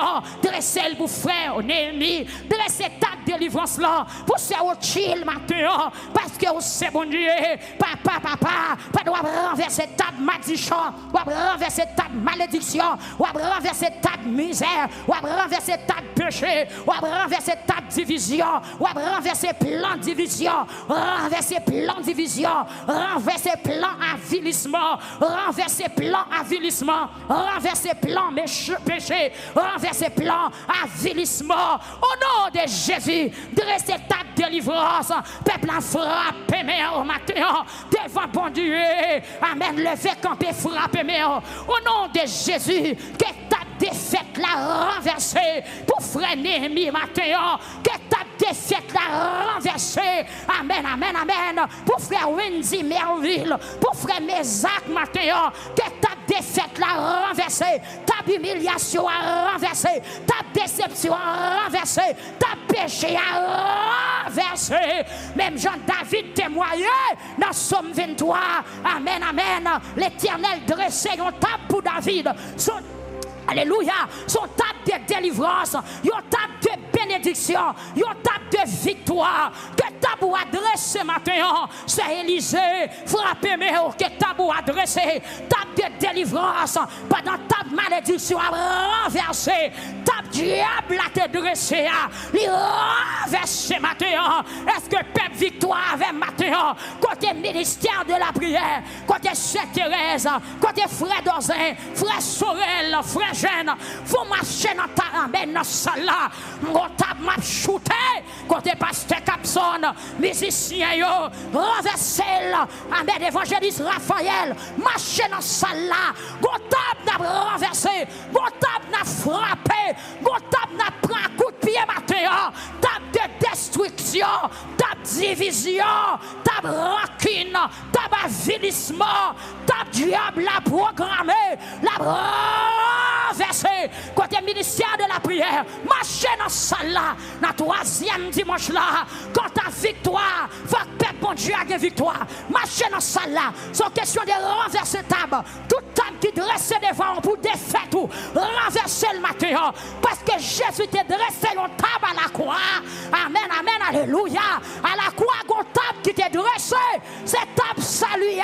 matin, dressez pour frère Néhémie, dressez ta délivrance là, pour se chill matin, parce que c'est bon Dieu, papa, pas doit renverser ta malédiction, ou renverser ta malédiction, ou renverser ta misère, ou renverser ta péché, ou renverser ta division, ou renverser plan division, renverser plan division, renverser plan avilissement, renverser plan avilissement, renverser plan péché, renverser plan avilissement. Au nom de Jésus, dressez ta délivrance, peuple a frappé au matin, devant bon Dieu, amen, levez camper, frappez au nom de Jésus, que ta défaite la renversée pour frère Néhémie matin, que ta défaite la renversée, amen, amen, amen, pour frère Wendy Merville, pour frère Mézac matin, que ta défaite la renversée, ta humiliation a renversé, ta déception a renversé, ta péché a renversé, même Jean-David témoignait dans Somme 23, amen, amen, l'Éternel dressait une table pour David, alléluia, son table de délivrance, une table de bénédiction, une table de victoire, que tabou adresse ce matin, c'est Élisée, frappez-moi, que tabou adresse, table de délivrance, pendant table malédiction a renversé, table diable a te dressé, il renverse ce matin, est-ce que peuple victoire avait matin, côté ministère de la prière, côté Sainte-Thérèse, côté frère Dozin, frère Sorel, frère Jeune, vous marchez dans ta amène dans salle là, mon table m'a shooté, côté pasteur Capson, musicien yo, renversé, amen, évangéliste Raphaël, marchez dans salle là, mon table n'a renversé, mon table n'a frappé, mon table n'a pris un coup de pied matin, table de destruction, table division, table rancune, table avilissement, table diable la programmé, la renversé, côté ministère de la prière, marchez dans salle là, dans le troisième dimanche là, quand ta victoire, faut que bon Dieu ait victoire, marchez dans salle là, c'est une question de renverser table, toute table qui dresse devant pour défaire tout, renverser le matin, parce que Jésus t'a dressé une table à la croix, amen, amen, alléluia, à la croix, une table qui t'a dressé, cette table salut,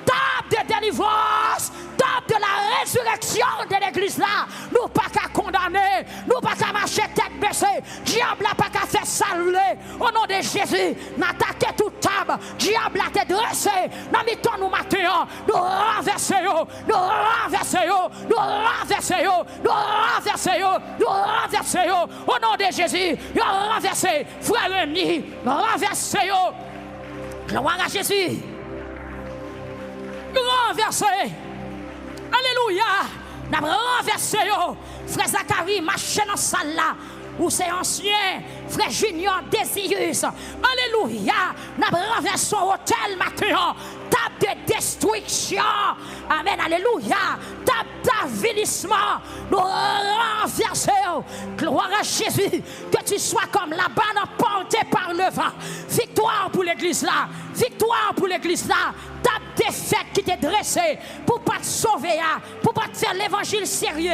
table de délivrance, table de la résurrection de l'église là, nous pas qu'à condamner, nous pas qu'à marcher tête baissée, diable n'a pas qu'à faire saluer, au nom de Jésus, n'attaquez toute table, diable a te dressé, dans mes temps nous matin, nous renversons, nous renversons, nous renversons, nous renversons, nous renversons, au nom de Jésus, nous renversons, frère ennemi, nous renversons, gloire à Jésus. Renversé, alléluia, n'a renversé, frère Zacharie, marché dans la salle là, où c'est ancien, frère Junior Désius, alléluia, n'a renversé hôtel matin, table de destruction, amen, alléluia, table d'avilissement, nous renversons, gloire à Jésus, que tu sois comme la banne portée par le vent, victoire pour l'église là, victoire pour l'église là, table défaite qui t'est dressée pour pas te sauver, pour pas te faire l'évangile sérieux,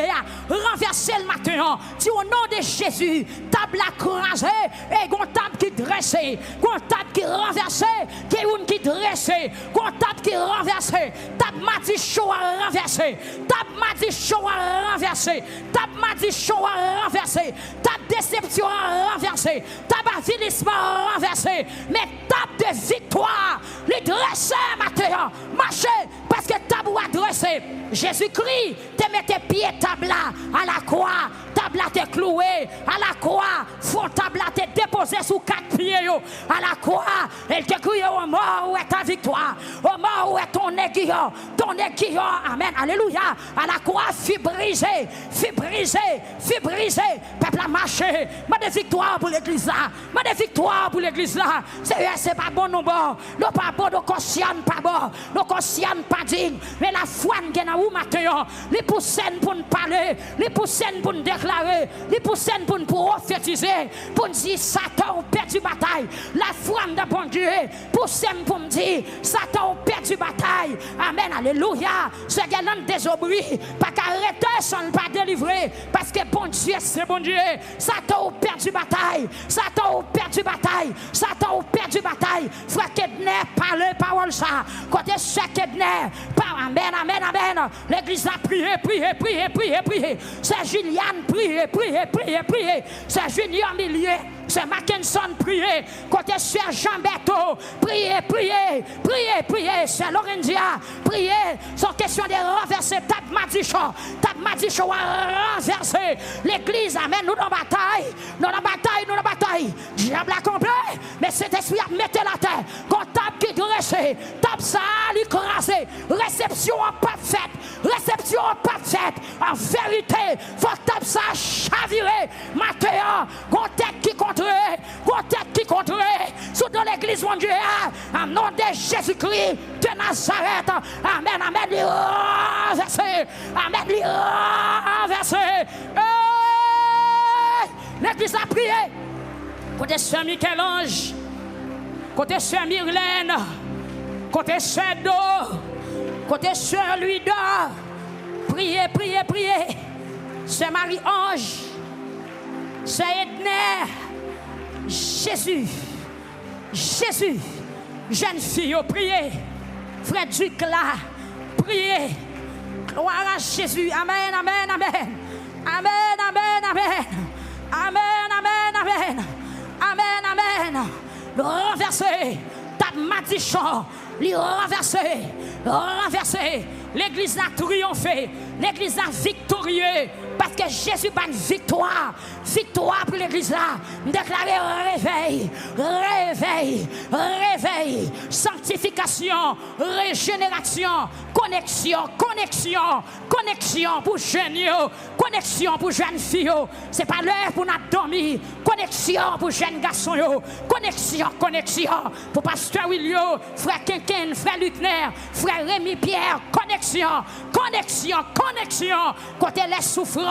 renverser le matin, dis au nom de Jésus, table à craser, et une table qui dressée, une table qui renversée, qui une qui dressée, une table qui renversée, table m'a dit chaud à renverser, table m'a dit chaud à renverser, table m'a dit chaud à renverser, table déception à renverser, table avilissement à renverser, mais table de victoire, les dressés matin, marchez, parce que table à dresser, Jésus-Christ, te met tes pieds table là, à la croix, table à te cloué, à la croix, fond table à te déposé sous 4 pieds, à la croix, elle te crie au mort où est ta victoire, au mort où est ton aiguillon, amen, alléluia, à la croix, fut brisé, peuple a marché, mais des victoires pour l'église là, c'est pas bon, non bon, nous pas bon, nous conscients pas bon, nous conscients pas digne, mais la foi qui est dans vous matin, les poussent pour nous parler, les poussent pour nous déclarer, les poussent pour nous prophétiser, pour nous dire Satan a perdu bataille, la foi de bon Dieu, poussent pour nous dire Satan a perdu bataille, amen, alléluia, ce qui est désobéi, pas qu'arrêter sans pas délivrer, parce que bon Bon Dieu, c'est bon Dieu. Satan a perdu bataille. Satan a perdu bataille. Satan a perdu bataille. Frère Kedner, parlez parole ça. Côté Frère Kedner, amen, amen, amen. L'église a prié, prié, prié, prié, prié. C'est Juliane, prié, prié, prié, prié. C'est Junior Millier. C'est Mackinson, priez. Côté Sœur Jean-Berto, priez, priez, priez, priez. C'est Lorendia, priez. Sans question de renverser Tab Madichon. Tab Madichon a renversé l'église. Amen. Nous dans la bataille. Nous dans la bataille, nous dans la bataille. Diable a compris. Mais cet esprit a mis la terre. Quand Tab qui dressé, Tab ça l'écrasé. Réception pas faite. Réception pas faite. En vérité, faut Tab ça chavirer. Matéa, quand tête qui contre qui contre sous dans l'église mon Dieu en nom de Jésus-Christ de Nazareth amen amen lui renverser amen lui renverser l'église a prié côté Sœur Michel-Ange côté Sœur Myrlène côté Sœur Do côté Sœur Luida priez priez priez Sœur Marie-Ange Sœur Edner Jésus, Jésus, jeune fille, priez. Frère Ducla, priez. Gloire à Jésus. Amen, amen, amen. Amen, amen, amen. Amen, amen, amen. Amen, amen. Le renverser. Tab Madichon, le renverser. Renverser. L'église a triomphé. L'église a victorieux. Parce que Jésus a une victoire. Victoire pour l'église là. Déclarer réveil, réveil, réveil, sanctification, régénération, connexion, connexion, connexion pour jeunes, connexion pour jeunes filles. C'est pas l'heure pour nous dormir. Connexion pour jeunes garçons. Connexion, connexion pour Pasteur Willio, Frère Kenken, Frère Lucner, Frère Rémi Pierre. Connexion, connexion, connexion. Côté les souffrants.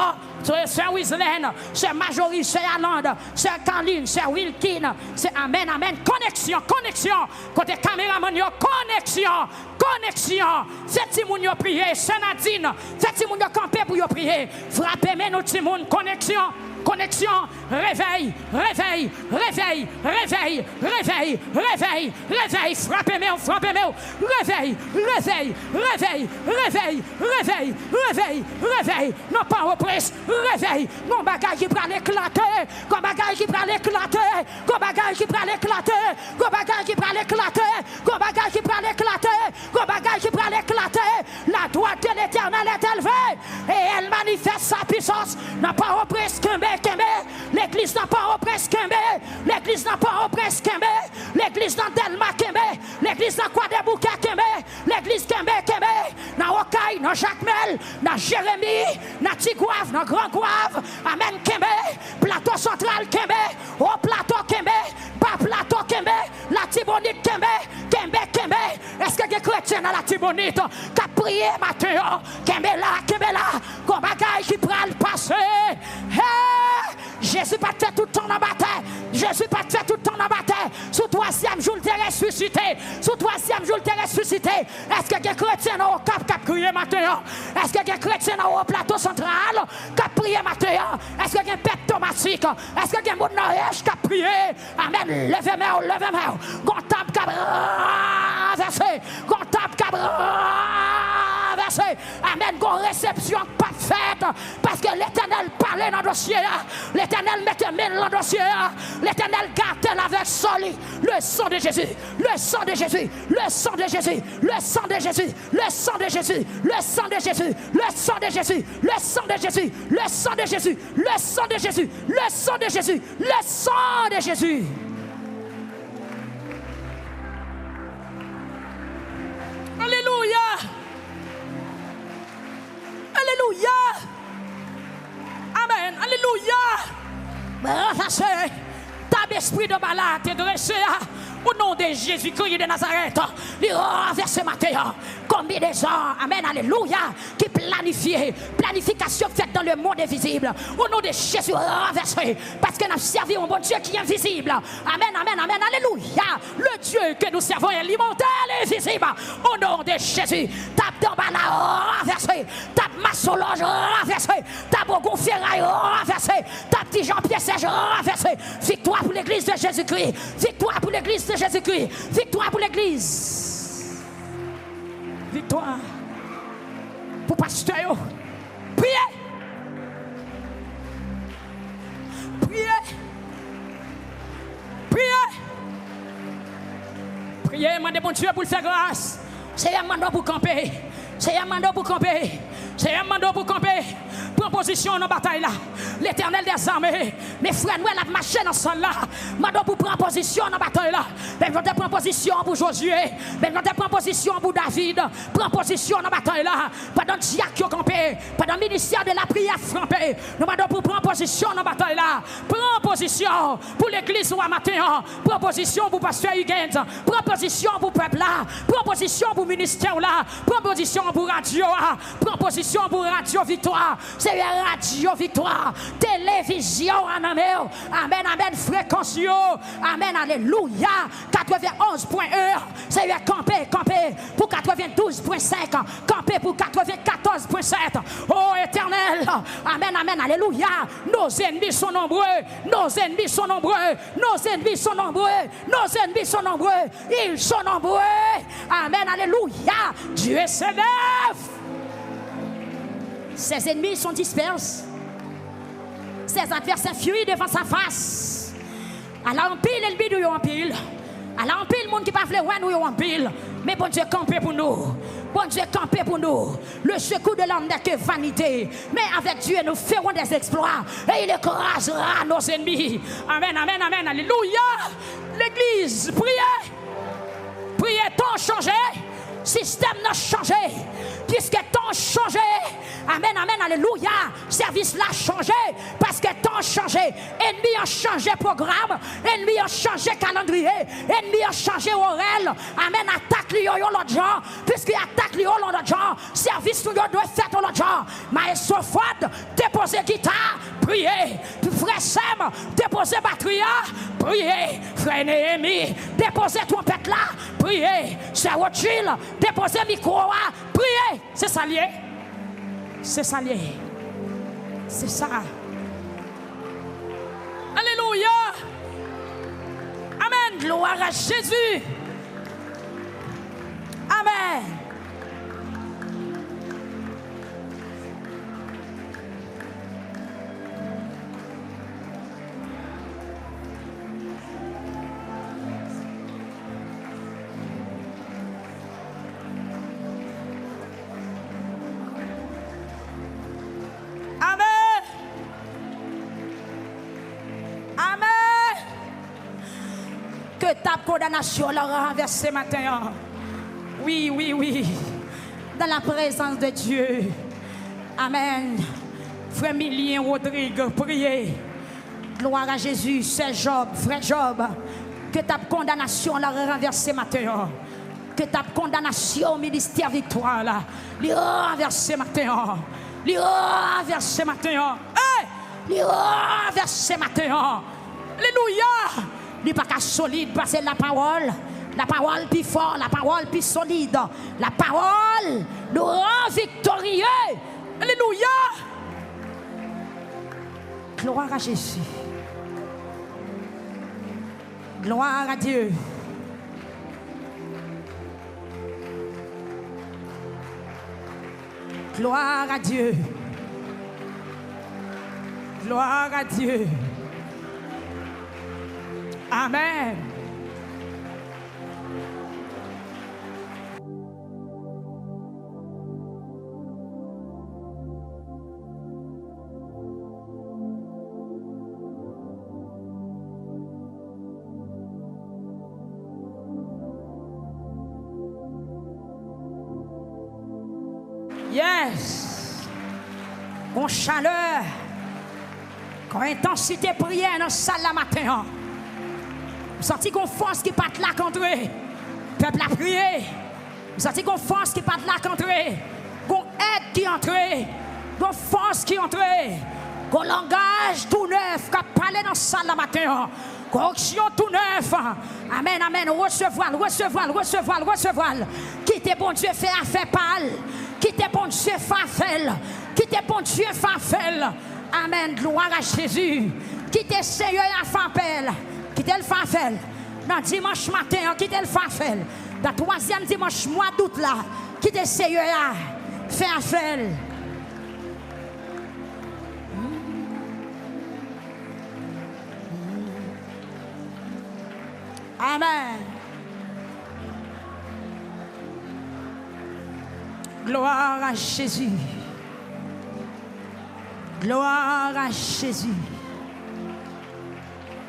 C'est Wislaine, c'est Majorie, c'est Alande, c'est Caroline, c'est Wilkin, c'est Amen, Amen. Connexion, connexion. Côté caméraman, connexion, connexion. Faites Timoun prier, c'est Nadine. Faites Timoun camper pour prier. Frappez-moi nos Timoun, connexion. Connexion, réveil, réveil, réveil, réveil, réveil, réveil, réveil, frappez-moi, frappez-moi, réveil, réveil, réveil, réveil, réveil, réveil, réveil, non pas reprise, réveil, mon bagage qui prend l'éclater, mon bagage qui prend l'éclater, mon bagage qui prend l'éclater, mon bagage qui prend l'éclater, mon bagage qui prend l'éclater, mon bagage qui prend l'éclater, la droite de l'Éternel est élevée et elle manifeste sa puissance, n'a pas reprise l'église n'a pas repris Kembe, l'église n'a pas repris Kembe, l'église dans Delma Kembe, l'église dans Quadebouka Kembe, l'église Kembe Kembe, dans Okaï, dans Jacmel, dans Jérémie, dans Tigouave, dans Grand Gouave, Amen Kembe, plateau central Kembe, au plateau Kembe, bas plateau Kembe, la Tibonite Kembe, Kembe Kembe, est-ce que les chrétiens dans la Tibonite qui a prié matin, Kembe là, comme bagaille qui prend le passé, Jésus pas fait tout le temps dans la bataille. Jésus pas fait tout le temps dans la bataille. Sous troisième jour, il est ressuscité. Sous troisième jour, il est ressuscité. Est-ce que les chrétiens au cap qui a prié matin? Est-ce que les chrétiens au plateau central qui a prié matin? Est-ce que les pètes tomatiques? Est-ce que les gens qui a prié? Amen. Levez-moi, levez-moi. Gontable qui a renversé. Gontable qui a renversé. Amen. Gon réception pas faite. Parce que l'Éternel parlait dans le dossier. L'Éternel mettait main dans le dossier. L'Éternel gardait avec soli le sang de Jésus. Le sang de Jésus. Le sang de Jésus. Le sang de Jésus. Le sang de Jésus. Le sang de Jésus. Le sang de Jésus. Le sang de Jésus. Le sang de Jésus. Le sang de Jésus. Le sang de Jésus. Le sang de Jésus. Alléluia. Alléluia. Amen. Alléluia. Renversez. Tab esprit de malade est dressé au nom de Jésus-Christ de Nazareth. Il renverse matin. Combinaison. Amen. Alléluia. Qui planifie. Planification faite dans le monde invisible. Au nom de Jésus renversé. Parce que nous servons un bon Dieu qui est invisible. Amen. Amen. Amen. Alléluia. Le Dieu que nous servons est l'immortel et invisible. Au nom de Jésus. Tab d'emballage renversé, tape maçonage renversé, tape au ferraille renversé, tape petit Jean-Pierre Serge renversé. Victoire pour l'église de Jésus-Christ, victoire pour l'église de Jésus-Christ, victoire pour l'église. Victoire pour pasteur. Priez. Priez. Priez. Priez, demandez bon Dieu pour le faire grâce. C'est un mandat pour camper. C'est un mandat pour camper. C'est un mandat pour camper. Prends position dans la bataille là. L'éternel des armées. Mes frères, nous avons marché dans ce sol là. Mandat pour prendre position dans la bataille là. Mais nous avons pris position pour Josué. Mais nous avons pris position pour David. Prends position dans la bataille là. Pendant Diak qui a campé. Pendant le ministère de la prière frappé. Nous avons pour prendre position dans la bataille là. Prends position pour l'église ou à matin. Prends position pour pasteur Hugues. Prends position pour le peuple là. Prends position pour le ministère là. Prends position pour radio. Prends position pour Radio Victoire. C'est Radio Victoire. Télévision. Amen. Amen. Fréquence. Amen. Alléluia. 91.1. C'est camper. Pour 92.5. Camper pour 94.7. Oh éternel. Amen. Alléluia. Nos ennemis sont nombreux. Nos ennemis sont nombreux. Nos ennemis sont nombreux. Nos ennemis sont nombreux. Ils sont nombreux. Amen. Alléluia. Dieu s'élève. Ses ennemis sont disperses. Ses adversaires fuient devant sa face. Alors en pile, l'ennemi nous en pile. Alors en pile, le monde qui parle ouais nous en pile. Mais bon Dieu campé pour nous. Bon Dieu campé pour nous. Le secours de l'homme n'est que vanité. Mais avec Dieu, nous ferons des exploits. Et il écrasera nos ennemis. Amen. Alléluia. L'église, priez. Priez, temps changé. Système n'a changé. Puisque temps changé. Amen, alléluia. Service l'a changé. Parce que temps changé. Ennemi a changé programme. Ennemi a changé calendrier. Ennemi a changé horaire. Amen, attaque l'autre gens. Puisqu'il attaque l'autre gens. Service nous doit faire l'autre gens. Maestro Fod, déposer guitare. Priez. Frère Sam, déposer batterie. Priez. Frère Néhémie, déposer trompette là. Priez. Sœur Rothschild, déposer micro. Priez. C'est ça lié. C'est ça lié. C'est ça. Alléluia. Amen. Gloire à Jésus. Amen. Ta condamnation la renversée matin. Oui. Dans la présence de Dieu. Amen. Frère Milien Rodrigue, priez. Gloire à Jésus. C'est Job, frère Job. Que ta condamnation la renversée matin. Que ta condamnation ministère victoire là. Les renversée matin. Les renversée matin. Les renversée matin. Alléluia. Il n'est pas qu'à solide parce que la parole plus fort, la parole plus solide, la parole nous rend victorieux. Alléluia. Gloire à Jésus. Gloire à Dieu. Gloire à Dieu. Gloire à Dieu. Amen. Yes. Con chaleur. Con intensité prière dans la salle la matin. Vous sentez qu'on force qui part là contre eux. Peuple a prié. Vous sentez qu'on force qui part là contre eux. Qu'on aide qui entre eux. Qu'on force qui entre eux. Qu'on langage tout neuf. Qu'on parle dans la salle la matin. Qu'on action tout neuf. Amen. Recevoir. Qui Quittez bon Dieu fait affaire pâle. Quittez bon Dieu fafel. Quittez bon Dieu fafel. Amen. Gloire à Jésus. Quittez Seigneur à fafel. Quittez le fafel. Dans dimanche matin, quittez le fafel. Dans troisième dimanche mois d'août là, quittez Seigneur à faire affaire. Amen. Gloire à Jésus. Gloire à Jésus.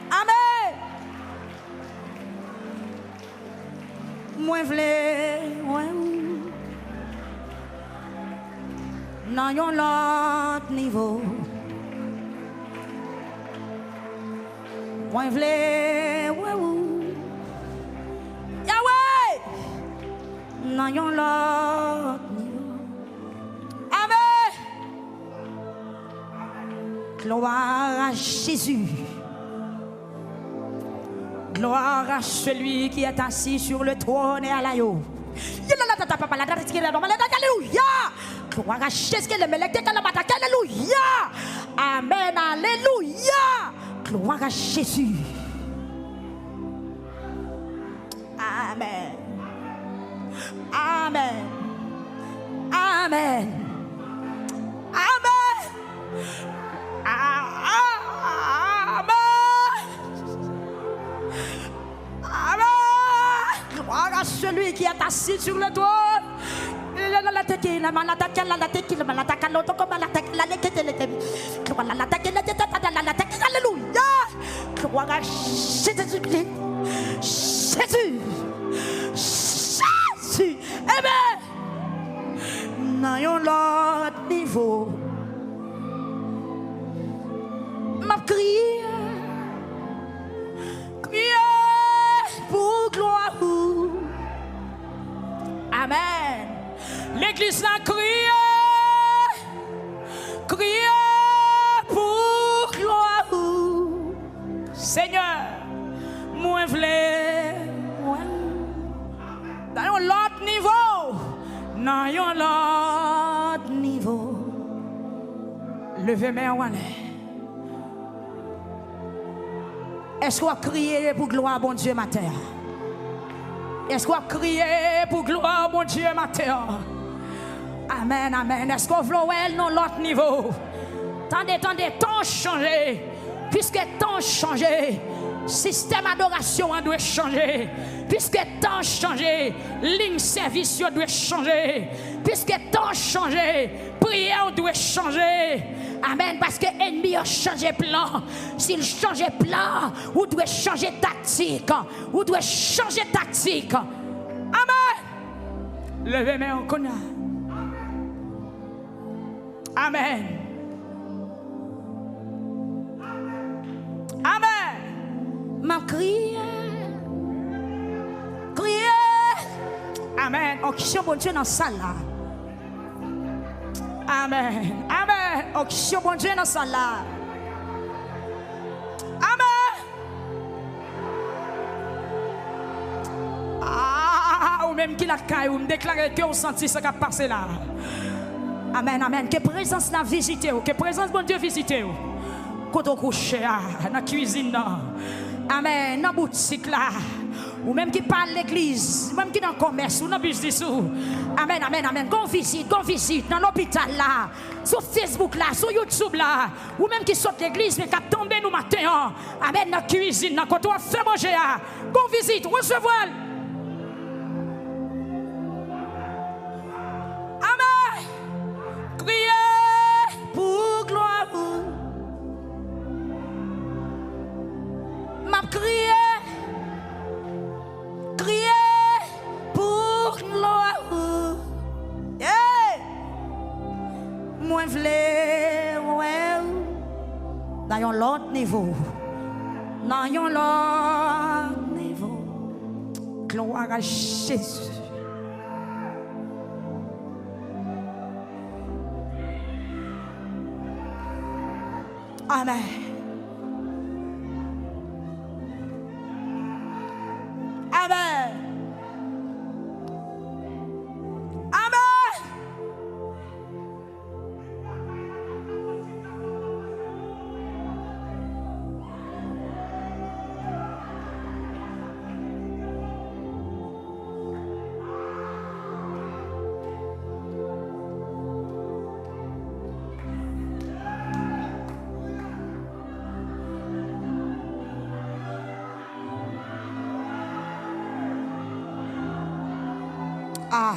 Amen. Moi v'lais, dans un autre niveau. Moi v'lais, Yahweh, dans un autre niveau. Amen. Gloire à Jésus. Gloire à celui qui est assis sur le trône et à l'agneau. Alléluia. Gloire à Jésus. Alléluia. Amen. Alléluia. Gloire à Jésus. Amen. Amen. Amen. Amen. Gloire à celui qui est assis sur le trône. Alléluia. Gloire à Jésus. Jésus. Jésus. Amen. Dans l'autre niveau. Ma crié. Pour gloire. Amen. L'église a crié. Crié pour gloire. Seigneur, moi v'lais. Dans l'autre niveau. Dans l'autre niveau. Levez mes mains. Est-ce qu'on a crié pour gloire, bon Dieu, matin? Est-ce qu'on a crié pour gloire, bon Dieu, matin? Amen, amen. Est-ce qu'on veut dans l'autre niveau? Tendez, temps changé. Puisque temps changé, système d'adoration doit changer. Puisque temps changé, ligne service doit changer. Puisque temps changé, prière doit changer. Amen, parce que l'ennemi a changé plan. S'il change plan, ou doit changer tactique. Ou doit changer tactique. Amen. Levez mes mains. Amen. Amen. Ma crié. Amen. On qui bon Dieu dans la salle là. Amen. Amen. On qui bon Dieu dans la salle là. Amen. Ah, ou même qui la caille, ou me déclarer que on sentit ce qui a passé là. Amen, amen. Que présence n'a visité, que présence bon Dieu visité. Quand on couche, dans la cuisine, amen, dans la boutique là. Ou même qui parle l'église, même qui dans le commerce, ou dans le business. Amen, amen, amen. Qu'on visite dans l'hôpital là, sur Facebook là, sur YouTube là, ou même qui saute l'église, mais qui a tombé nous matin. Amen, dans la cuisine, quand on fait manger, qu'on visite, recevoir. Amen. Criez pour gloire. M'a crié. Pour gloire. Moi v'lais, dans l'autre niveau. Dans l'autre niveau. Gloire à Jésus. Amen. Amen. Ah.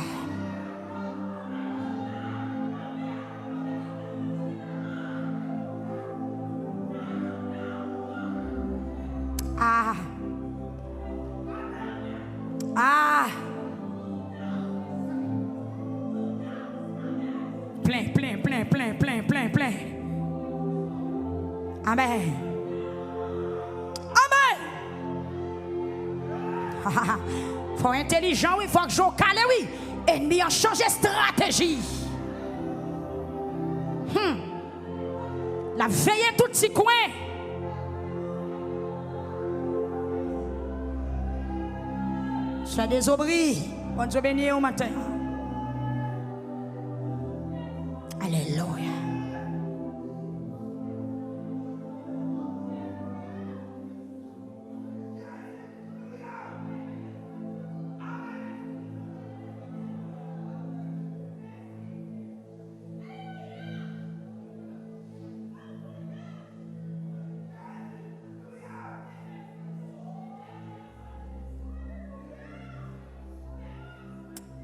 Ah. Ah. Plein. Amen. Amen. Faut intelligent, oui, faut que je calme, oui. Ennemi a changé stratégie. La veille tout petit coin. Sois désobris. Bonne Dieu béni au matin. Alléluia.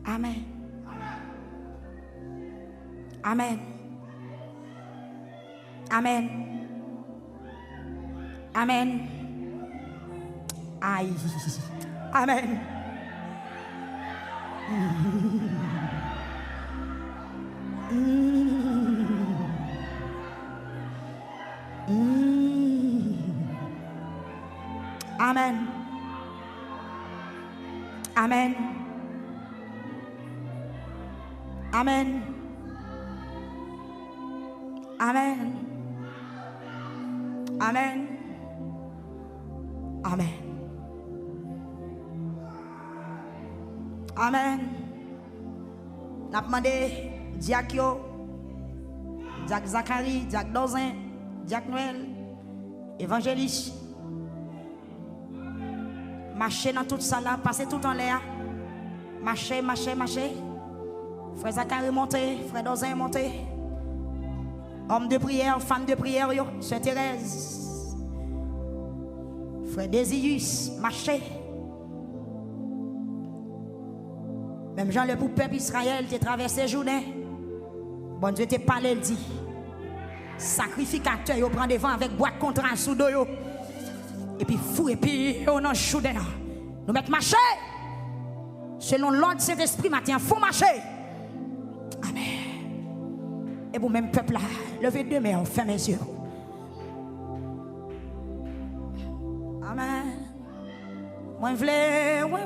Amen. Amen. Amen. Amen. Aïe. Amen. Amen. Amen. Amen. Amen. Amen. Amen. Amen. N'a demandé Diak yo, Diak Zacharie, Diak Dozin, Diak Noël, évangéliste. Marcher dans toute ça là, passer tout en l'air. Marcher. Frère Zacharie monté, frère Dozin monté. Homme de prière, femme de prière, yo, Sœur Thérèse. Frère Désius, marché. Même Jean le peuple Israël, tu traversé journée. Bon Dieu te parlé, il dit. Sacrificateur, yo prend devant avec boîte contrat sous dos yo. Et puis fou, et puis on en chou dedans. Nous mettons marcher. Selon l'ordre de cet esprit, matin, faut marcher. Amen. Et vous même peuple là, levez deux mains, fermez les yeux. Amen. Moi je voulais, ouais,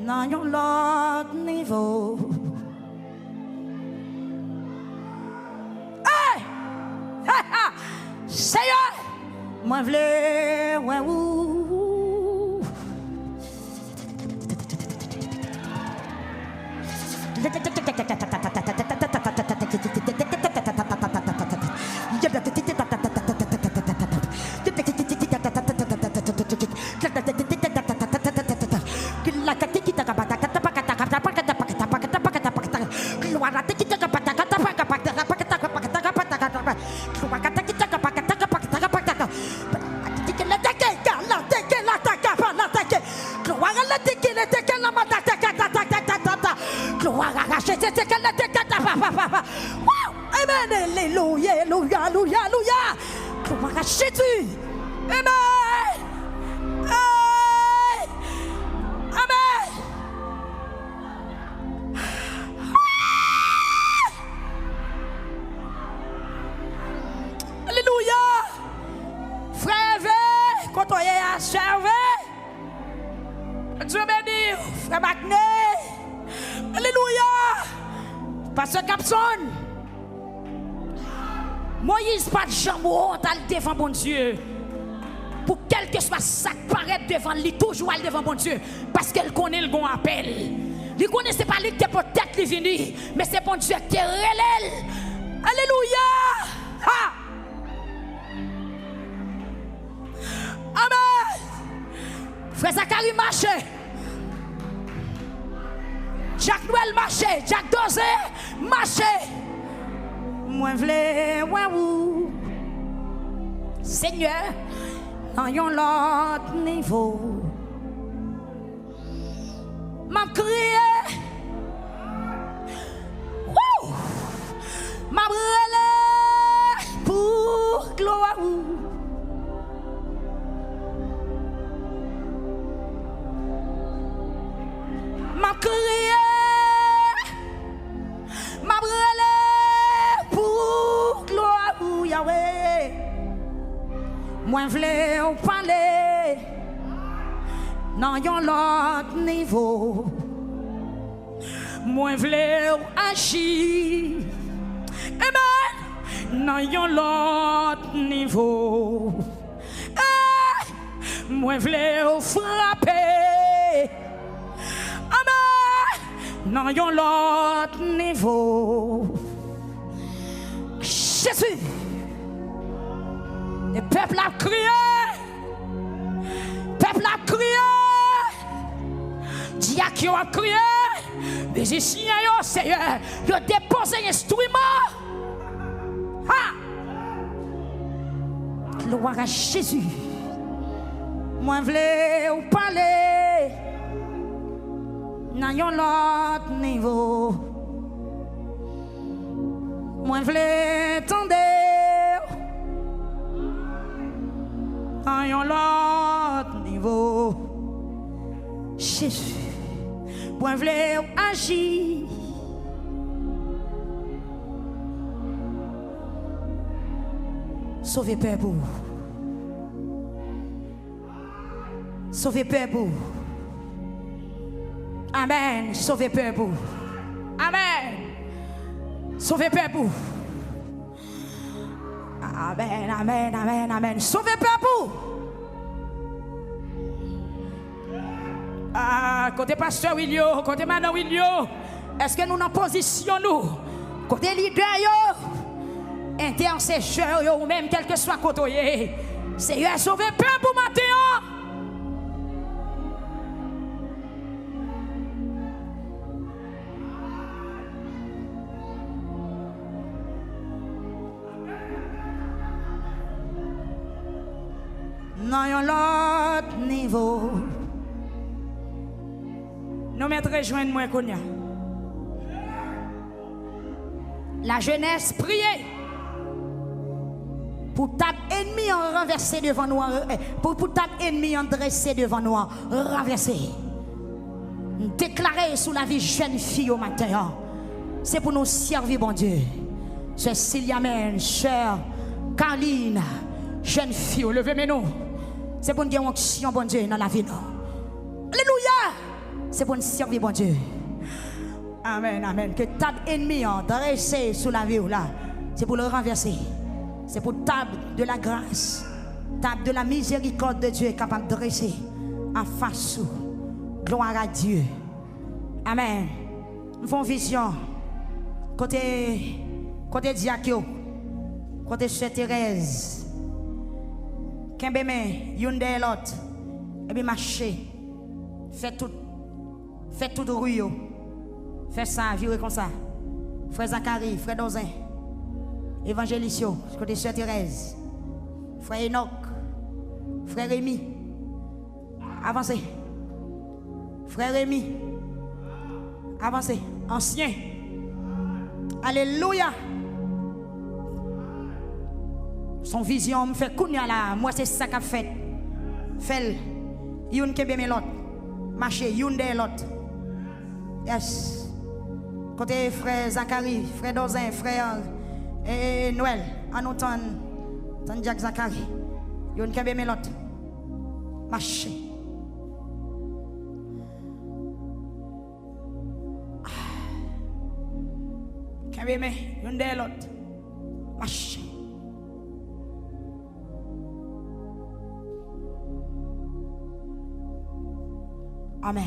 dans l'autre niveau. Hey! Seigneur! Moi je voulais, ouais, Amen, alléluia, alléluia, alléluia, alléluia. Gloire à Jésus. Amen. Amen. Alléluia. Frère, quand on est à servir, Dieu béni, frère Magné. Alléluia. Pasteur Capson. Moïse pas de jambon devant bon Dieu. Pour quel que soit ça qui paraît devant lui, toujours aller devant bon Dieu. Parce qu'elle connaît le bon appel. Il connaît c'est pas lui qui peut-être lui venir, mais c'est bon Dieu qui relève. Alléluia. Ha. Amen. Frère Zacharie marche. Jacques Noël marche. Jacques Dozé marche. Moi v'lais, ouais, ou Seigneur, dans un autre niveau. m'a crié. M'a brûlé pour gloire. M'a crié. M'a brûlé pour gloire. Yahweh. Moi v'lais ou parler. Dans yon l'autre niveau. Moi v'lais ou agir. Amen. Dans yon l'autre niveau. Moi v'lais ou frapper. Amen. Dans yon l'autre niveau. Jésus. Le peuple a crié. Le peuple a crié. Diacre a crié. Musiciens, Seigneur, ils ont déposé l'instrument. Gloire à Jésus. Moi, je voulais vous parler dans un autre niveau. Moi, je voulais entendre dans un autre niveau. Jésus. Moi, je voulais agir. Sauvez Père pour. Sauvez Père pour. Amen. Sauvez Père pour. Amen. Sauvez Père pour. Amen, amen, amen, amen. Sauvez Père pour. Ah, côté pasteur William, côté madame William, est-ce que nous en position nous? Côté leader yo, intercesseur yo, ou même quel que soit côté, Seigneur, sauvez Père pour matin. Dans un autre niveau. Nous mettons rejoindre moi Konya. La jeunesse priait pour tape ennemi en renversé devant nous, pour tape ennemi en dressé devant nous, renversé. Déclarer sous la vie jeune fille au matin. C'est pour nous servir, bon Dieu. Sœur Siliamène, sœur Carline, jeune fille, levez-moi nous. C'est pour nous dire onction, bon Dieu, dans la vie. Alléluia! C'est pour nous servir, bon Dieu. Amen, amen. Que table ennemi dressé sous la vie là, c'est pour le renverser. C'est pour table de la grâce, table de la miséricorde de Dieu capable de dresser en face. Gloire à Dieu. Amen. Nous faisons vision. Côté Diakio, côté Sœur Thérèse. Kembeme, yon de l'autre. Et puis marcher. Fait tout rue. Fait ça, vivre comme ça. Frère Zacharie, frère Dozin. Évangélisio, côté Sœur Thérèse. Frère Enoch. Frère Rémi. Avancez. Frère Rémi. Avancez. Ancien. Alléluia. Son vision me fait kounya là. Moi c'est ça qu'a fait. Fait. Youn kebe me l'autre. Marcher, youn de l'autre. Yes. Côté frère Zacharie, frère Dozin, frère Noël. En autant, tant Jack Zacharie. Youn kebe me l'autre. Marcher. Kebe me, youn de l'autre. Marcher. Amen.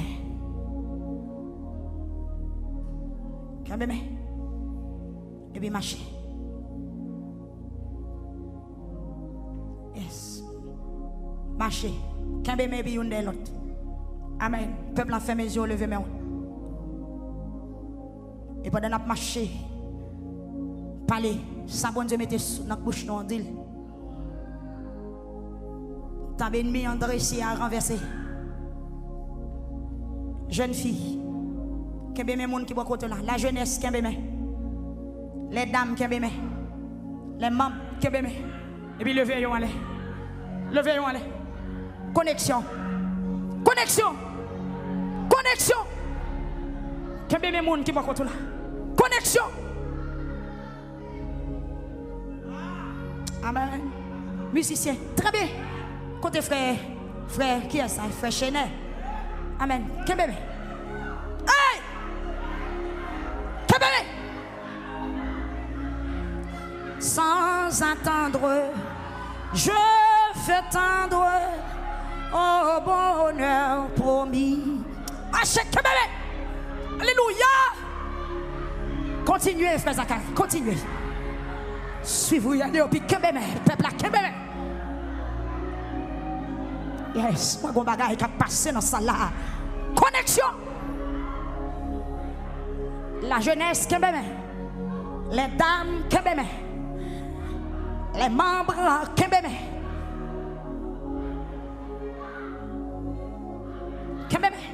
Kambeme. Et puis marcher. Yes. Marcher. Kambeme et puis une de l'autre. Amen. Peuple a fait mes yeux, levé mes mains. Et pendant qu'on marche, parler, ça bon Dieu mettez dans la bouche non dit. T'as ennemi en dressé à renverser. Jeune fille. Kembe mes moun qui boit côté là. La jeunesse kembe mes. Les dames kembe mes. Les membres kembe mes. Et puis levez yon allez. Levez yon allez. Connexion. Connexion. Connexion. Kembe mes moun qui boit côté là. Connexion. Amen. Musicien. Très bien. Côté frère. Frère, qui est ça? Frère Chenel. Amen. Kembe mes. Hey! Kembe mes. Sans attendre, je fais tendre au bonheur promis. Achète Kembe mes. Alléluia. Continuez, frère Zacharie, continuez. Suivez-vous, allez au pied, Kembe mes, peuple à Kembe mes. Yes, moi, mon bagage qui a passé dans ça là. Connexion. La jeunesse, Kembe mes. Les dames, Kembe mes. Les membres, Kembe mes. Kembe mes.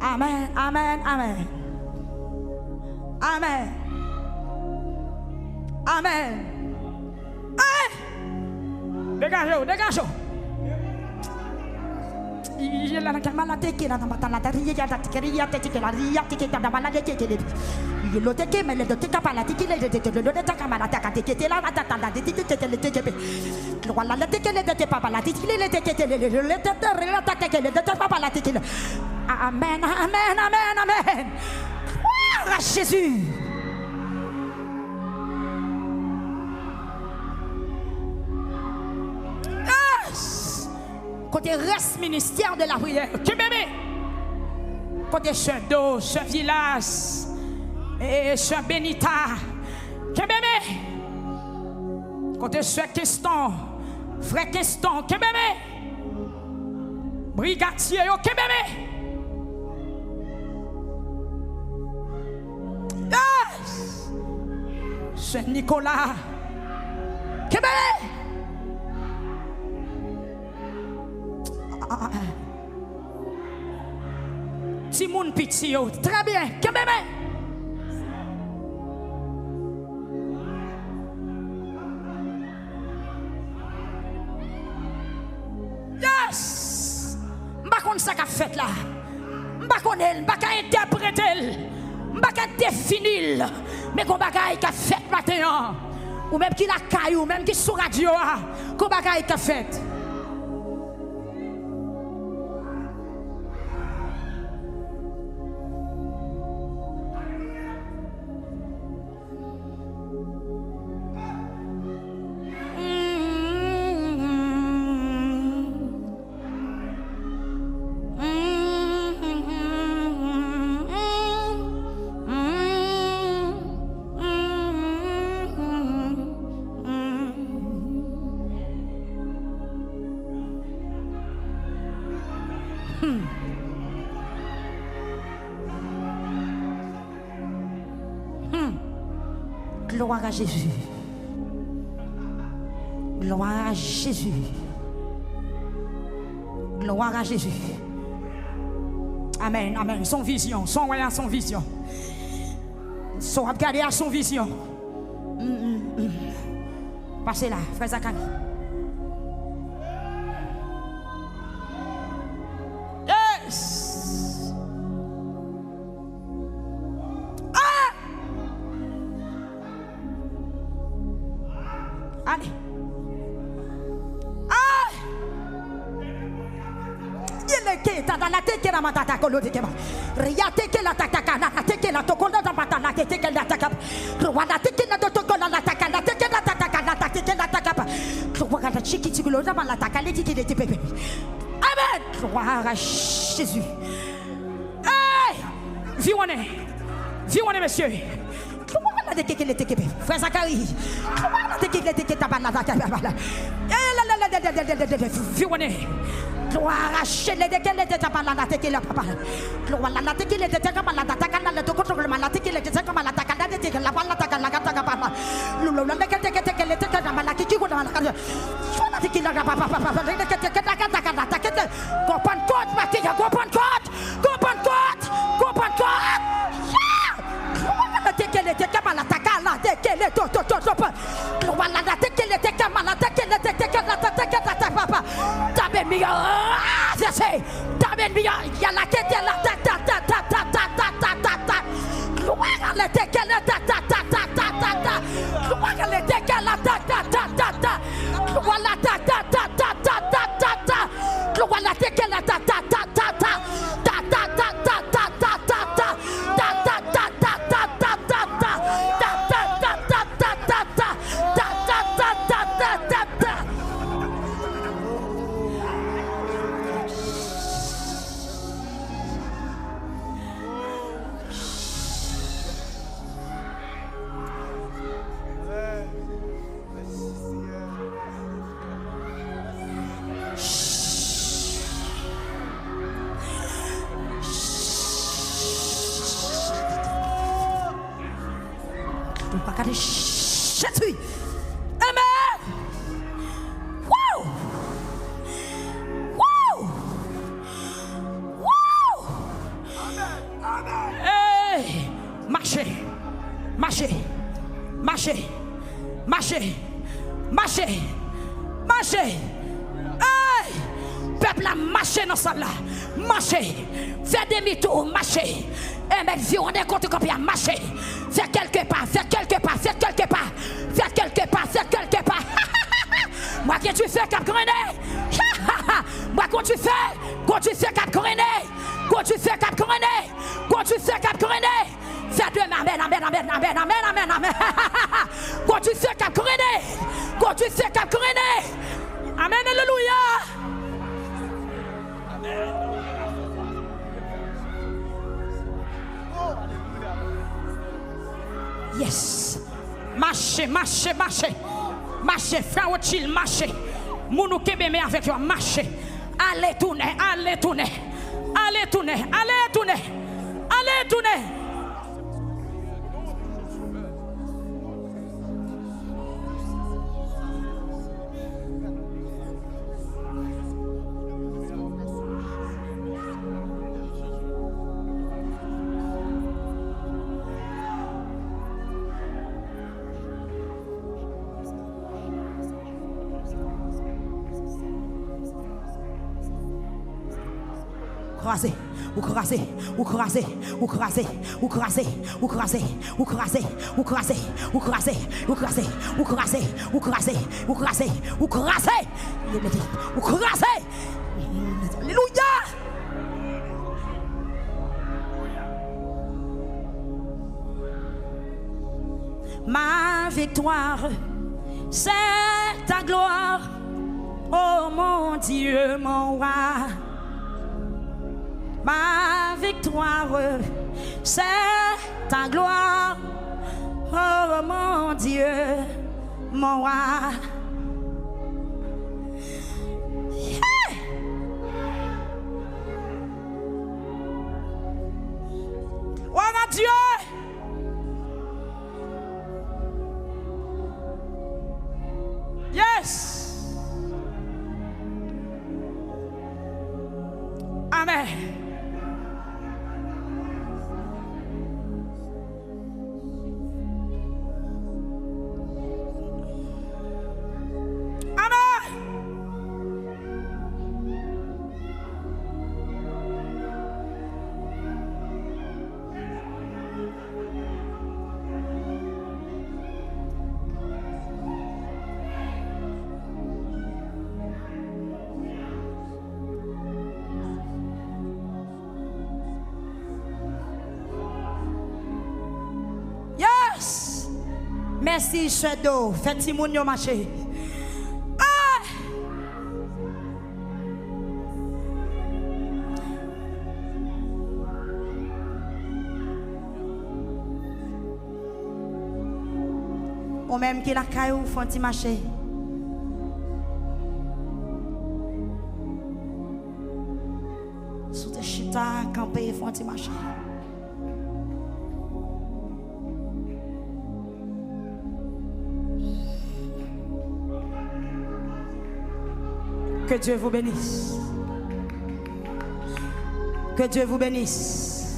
Amen, amen, amen. Amen. Amen. Dégagez-vous, dégagez-vous. Il y a la caméra qui est là dans la tête, il y a la tête qui est là dans la tête. Il y a teke mais le teke pas la teke le teke kamala taka teke la tata la teke le teke le wala le teke le teke papa la teke le teke le teke la teke le teke papa la teke. Amen, amen, amen, amen. Ah, Jésus. Côté reste ministère de la prière. Kembe. Côté ce dos, ce village. Et ce Benita. Kembe. Côté ce Keston. Frère Keston. Kembe. Brigadier. Kembe. Yes. Ce Nicolas. Kembe. Timoun Pitio, très bien, Kembe. Yes! M'pa konn ça qu'a fait là. M'pa konn elle, m'pa ka interpréter, m'pa ka définir, mais qu'on bagaille qu'a fait matin, ou même qui la caillou, même qui sur radio, qu'on bagaille qu'a fait. Gloire à Jésus. Gloire à Jésus. Gloire à Jésus. Amen, amen. Son vision, son voyant, son vision. Son regarder à son vision. Passez là, frère Zacharie. Yes. Allez. Ah! Il est qui dans la tête qui la matata colo de kema. Riate que la tataka na tête que la tokola da matana que que la taka. Rwanda tête que la tokola la taka la tête que la tataka la tête que la taka. Rwanda la chiki tigulo da la taka les tiki de pepe. Amen. Gloire à Jésus. Hey! Viens monsieur. Frère Zacharie, Gloire arracher les déquelles de ta balade, qui le papa. Gloire la tête qui le détecte comme la tacana, le contre le malade qui le détecte comme la tacana, la balade, la gata, la papa. Lulu, la tête qui le détecte comme la qui la tacana. Soit la qui la papa, comprendre code, ma fille, comprendre code. La tête qui le détecte comme la tacana, qui le top. Gloire la tête qui le détecte comme la tacana, la papa. T'as mis il y a la tête la gloire la tête la gloire la tête la gloire la gloire la tête Jésus. Amen. Wow. Wow. Wow. Amen. Hey. Marchez. Marchez. Marchez. Marchez. Marchez. Marchez. Hey. Peuple a marché dans ça là. Marchez. Fais demi-tour. Marchez. Et mettre violon contre copier. Marchez. Faites quelques pas, faites quelques pas, faites quelques pas, faites quelques pas, faites quelques pas. Moi, quand tu fais Cap Grené, moi, quand tu fais Cap Grené, quand tu fais Cap Grené, quand tu fais Cap Grené, fais deux mains, amen, amen, amen, amen, amen, amen, amen. Quand tu fais Cap Grené, quand tu fais Cap Grené, amen, alléluia. Yes. Marchez, marchez, marchez. Marchez, frère Ochil, marchez. Mounou Kébémé avec toi, marchez. Allez tourner, allez tourner. Allez tourner, allez tourner. Allez tourner. Crasez, ou crasez, ou crasez, ou crasez, ou crasez, ou crasez, ou crasez, ou crasez, ou crasez, ou crasez, ou crasez, ou crasez, ou crasez, ou crasez, ou crasez. Alléluia. Ma victoire, c'est ta gloire, oh mon Dieu, mon roi. Ma victoire, c'est ta gloire, oh mon Dieu, mon roi. Yeah. Oh mon Dieu. Yes. Amen. Merci, Shadow. Faites Simonio marché. Ah! Ou même qui la caillou, font marché. chita, camper, font des machins. Que Dieu vous bénisse. Que Dieu vous bénisse.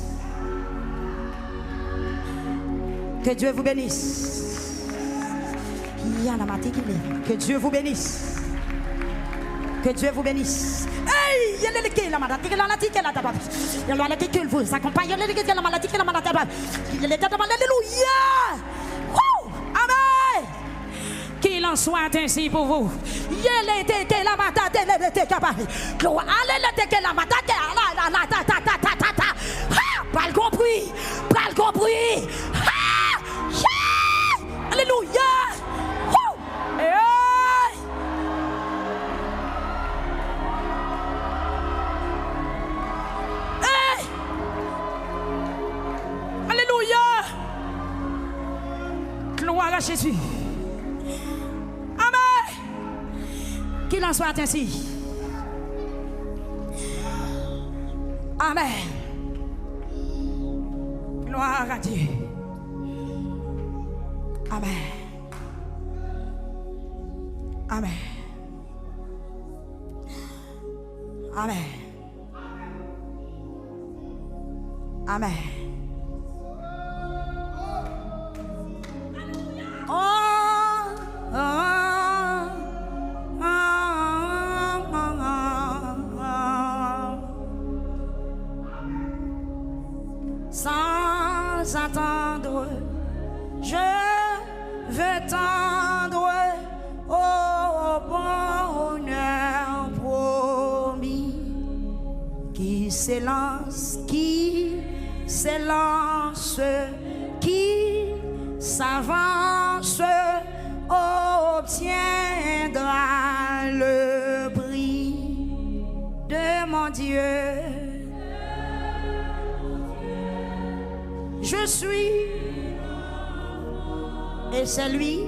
Que Dieu vous bénisse. Que Dieu vous bénisse. Que Dieu vous bénisse. Hey, il y a la maladie, il y a la maladie, il y a la maladie, il y a la maladie qui vous accompagne, il y a la maladie, il y a la maladie, il y a la maladie, il y a la maladie, alléluia. Amen. Qu'il en soit ainsi pour vous. Il y a la maladie, il y a la maladie, pas le compris, pas le compris. Alléluia. Gloire à Jésus. Amen. Qu'il en soit ainsi. Amen. Gloire à Dieu. Amen. Amen. Amen. Amen. Sans attendre, je veux tendre au bonheur promis qui s'élance, qui s'avance, obtiendra le prix de mon Dieu. Je suis, et c'est lui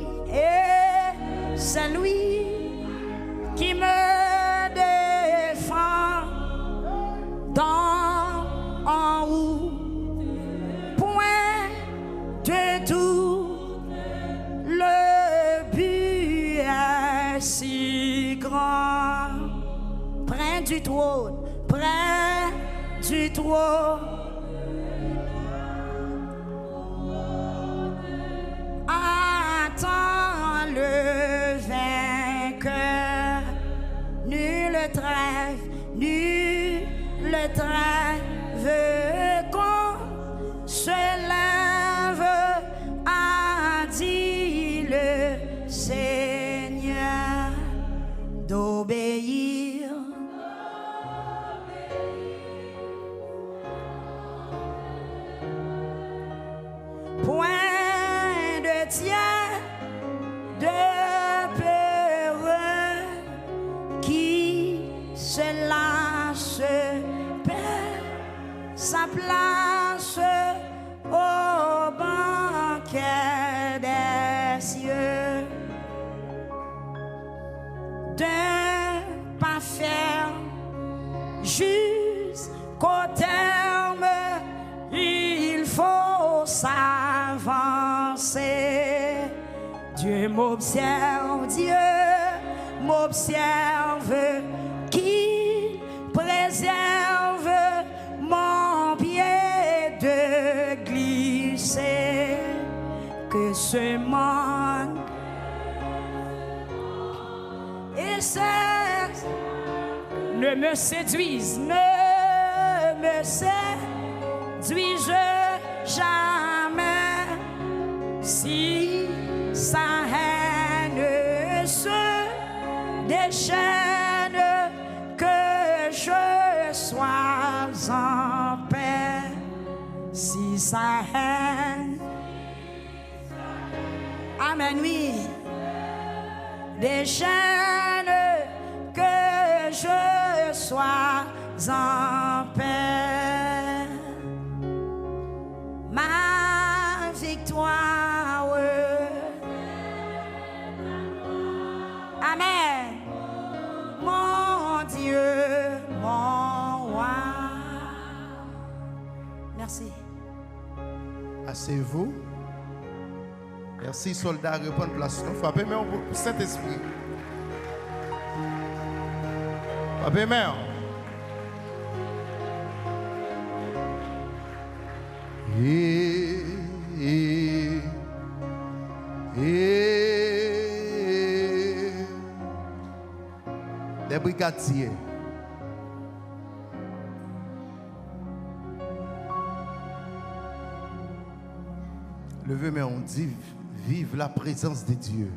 qui me défend dans en haut, point de tout, le but est si grand, près du trône, attends le vainqueur, nul trêve qu'on se lève, a dit le Seigneur, d'obéir. Point de tien, de peureux qui se lâche, perd sa place au banquet des cieux. D'un pas ferme jusqu'au terme, il faut s'avancer. Dieu m'observe, qu'il préserve mon pied de glisser. Que ce monde et cesse ne me séduise, jamais. Si sa haine se déchaîne, que je sois en paix. Si sa haine, amen, oui, déchaîne, que je sois en paix. Ma victoire, amen, mon Dieu, mon roi. passer. Asseyez-vous. Merci, soldats, reprendre place. Frappez main pour le Saint-Esprit. Frappez main. Les brigadiers. Levez mais on dit vive la présence de Dieu.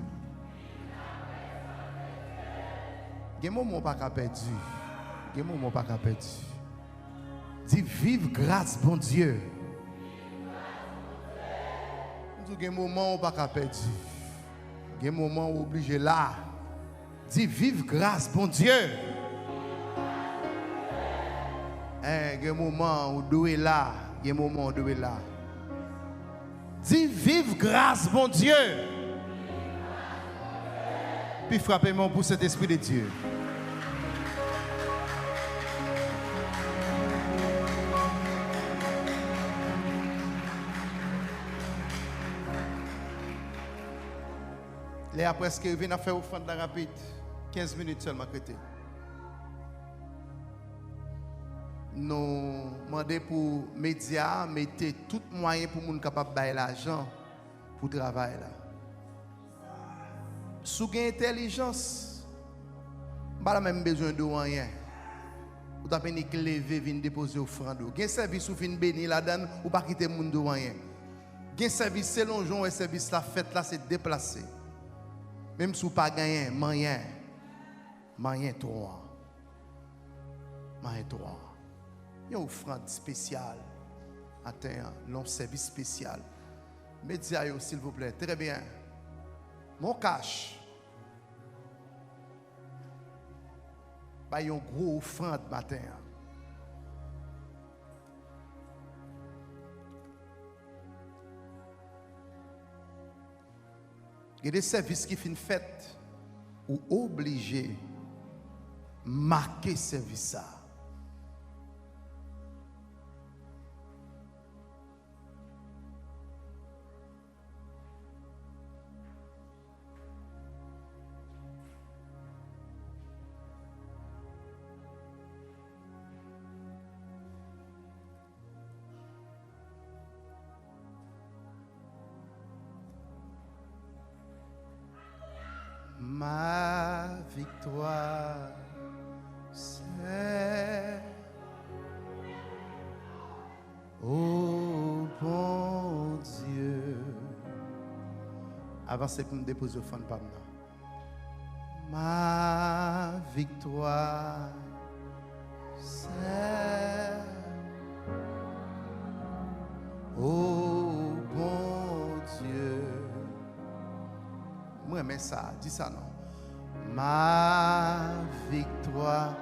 Il y a un moment pas perdu. Il y a un moment pas perdu. Dis vive grâce bon Dieu. Il y a un moment pas perdu. Il y a un moment obligé là. Dis vive grâce bon Dieu. Il y a un moment où doit là. Il y a un moment où doit là. Dis vive grâce, bon Dieu. Puis frappez-moi pour cet esprit de Dieu. Les après ce que vient à faire offrande rapide, 15 minutes seulement côté. Nous demandons pour les médias, mettez tout moyen pour les capable de bailler l'argent pour le travail. Si vous avez intelligence, vous n'avez même besoin de rien. Vous avez besoin de lever, venir déposer offrande. Vous avez un service où vous bénir là-dedans, vous ne pas quitter le monde de rien. Vous avez un service selon jour, un service la fête là, c'est déplacé. Même si vous n'avez pas gagné, moyen trop. Moyen trop. Il y a une offrande spéciale. Attends, un service spécial. Médias, s'il vous plaît. Très bien. Mon cash. Il y a une grosse offrande matin. Il y a des services qui finissent fait ou obligés de marquer ce service. Ma victoire, c'est oh bon Dieu. Avancez pour me déposer au fond de Pamela. Ma victoire, c'est oh bon Dieu. Moi, mais ça, dis ça non. Ma victoire,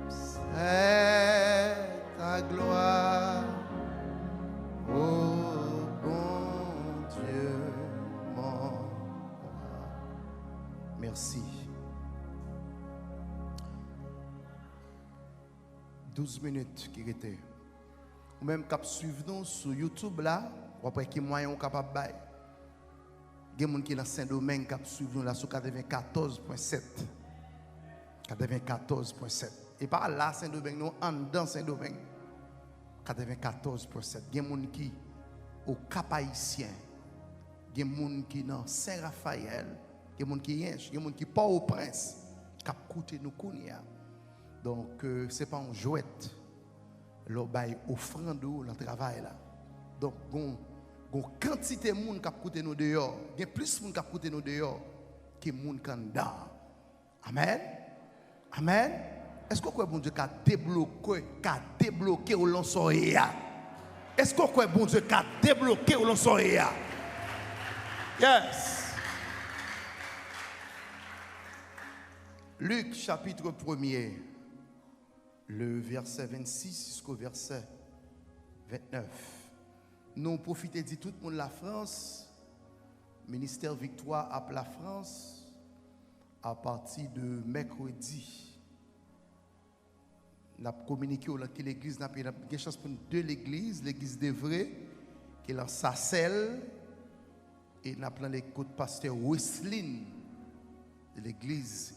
c'est ta gloire. Oh bon Dieu, mon roi. Merci. 12 minutes qui étaient. Ou même cap suivre nous sur YouTube là, ou après qui moyen capable de bailler. Il y a des gens qui sont dans Saint-Domingue qui suivent là sur 94.7. 94.7. Et par là, Saint-Domingue, nous en dans Saint-Domingue. 94.7. Il y a des gens qui sont au Cap-Haïtien. Il y a des gens qui sont dans Saint-Raphaël. Il y a des gens qui sont dans Port-au-Prince. Qui écoutent nous. Donc, ce n'est pas un jouet. Le bail offrande le travail là. Donc, une quantité de monde qui a coûté nous dehors, il y a plus de monde qui a coûté nous dehors que de monde qui est dedans. Amen. Amen. Est-ce que bon Dieu a débloqué au lançoyer? Est-ce que bon Dieu a débloqué au lançoyer? Yes. Luc chapitre 1er, le verset 26 jusqu'au verset 29. Nous profitons de tout le monde la France. Ministère Victoire à la France à partir de mercredi. n'a communiqué dans quelle église n'a pas une chance pour deux l'église d'Evray qui est en Sassel et n'a plein l'écoute pasteur Wesley l'église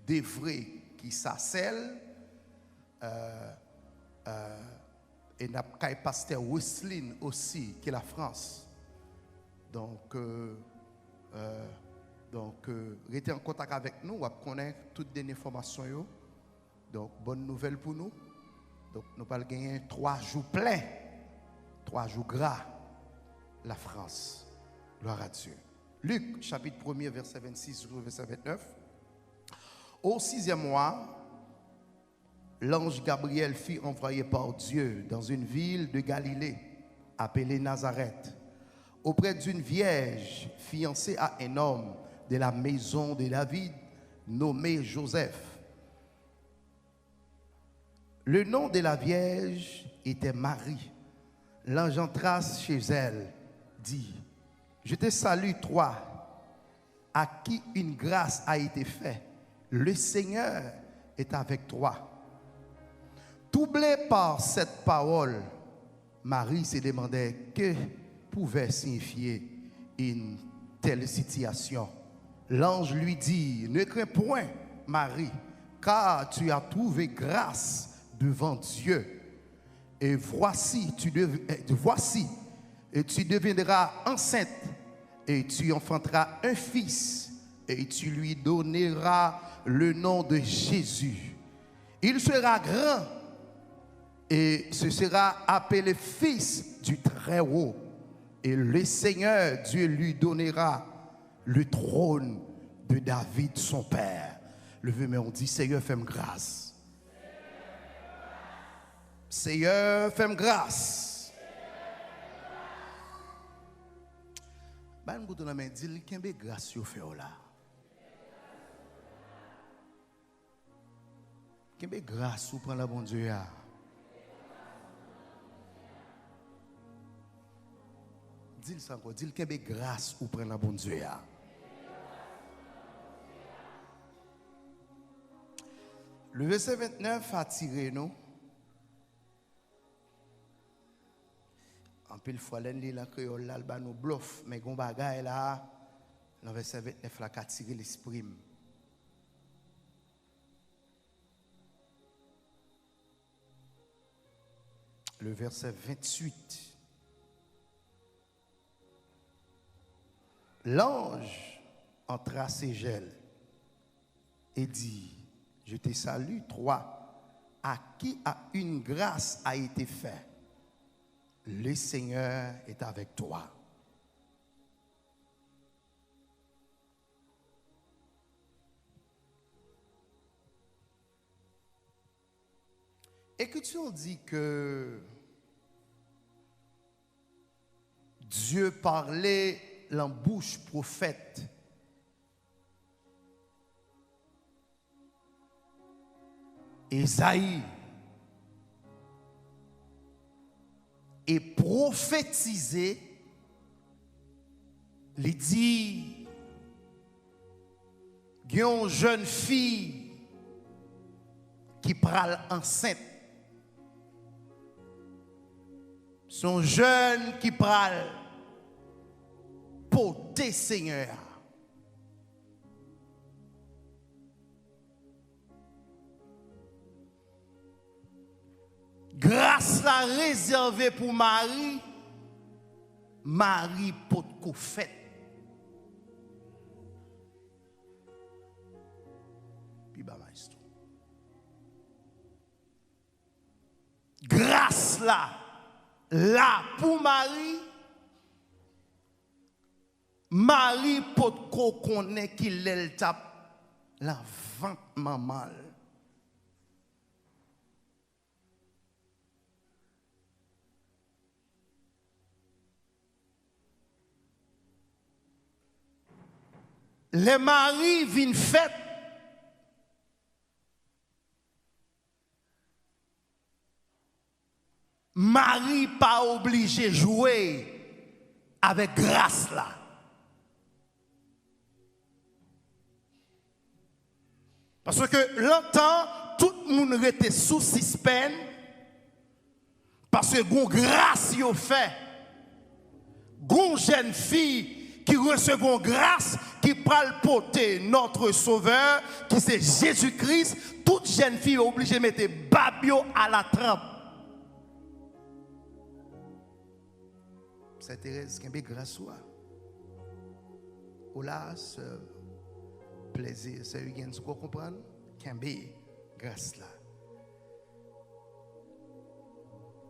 d'Evray qui Sassel et n'a pas pasteur Wesley aussi qui est la France. Donc restez en contact avec nous, on va connaître toutes les informations. Donc, bonne nouvelle pour nous. Donc, nous allons gagner 3 jours pleins, 3 jours gras, la France. Gloire à Dieu. Luc, chapitre 1er, verset 26, verset 29. Au 6e mois, l'ange Gabriel fut envoyé par Dieu dans une ville de Galilée, appelée Nazareth, auprès d'une vierge fiancée à un homme de la maison de David, nommé Joseph. Le nom de la vierge était Marie. L'ange entra chez elle, dit, je te salue toi, à qui une grâce a été faite. Le Seigneur est avec toi. Troublée par cette parole, Marie se demandait que pouvait signifier une telle situation. L'ange lui dit, ne crains point, Marie, car tu as trouvé grâce devant Dieu. Et voici, tu deviendras enceinte et tu enfanteras un fils et tu lui donneras le nom de Jésus. Il sera grand et ce sera appelé fils du Très-Haut. Et le Seigneur Dieu lui donnera le trône de David son père. Levez-moi, on dit Seigneur, fais-moi grâce. Seigneur, fais-moi grâce. Ben, nous avons dit qu'il y a grâce au fait là. Qu'il y a grâce au prendre la bon Dieu. Dis-le ça encore, dis-le qu'il y a grâce au prendre la bon Dieu. Le verset 29 a tiré nous. En pile fois, l'ennemi la créole là, nous bluff, mais gon bagay là, dans verset 29 là, qu'a tiré l'esprit. Le verset 28. L'ange entra chez elle et dit, je te salue, toi, à qui une grâce a été faite. Le Seigneur est avec toi. Écriture dit que Dieu parlait en bouche prophète. Ésaïe. Et prophétiser, il dit, il y a une jeune fille qui parle enceinte. Son jeune qui parle porter Seigneur. Grâce la réservée pour Marie, Marie pot ko fait. Puis bah maestro. Grâce là pour Marie, Marie pot ko connaît qu'il elle tape la vente maman. Les maris viennent fête. Marie pas obligé de jouer avec grâce là. Parce que longtemps, tout le monde était sous suspense parce que gon grâce yo fait. Gon jeune fille qui recevons grâce qui pral porter notre sauveur qui c'est Jésus-Christ. Toute jeune fille est obligée de mettre babio à la trempe. C'est Thérèse qui a grâce à ou là, ce plaisir, c'est Eugène, vous comprenez? Qui a grâce là.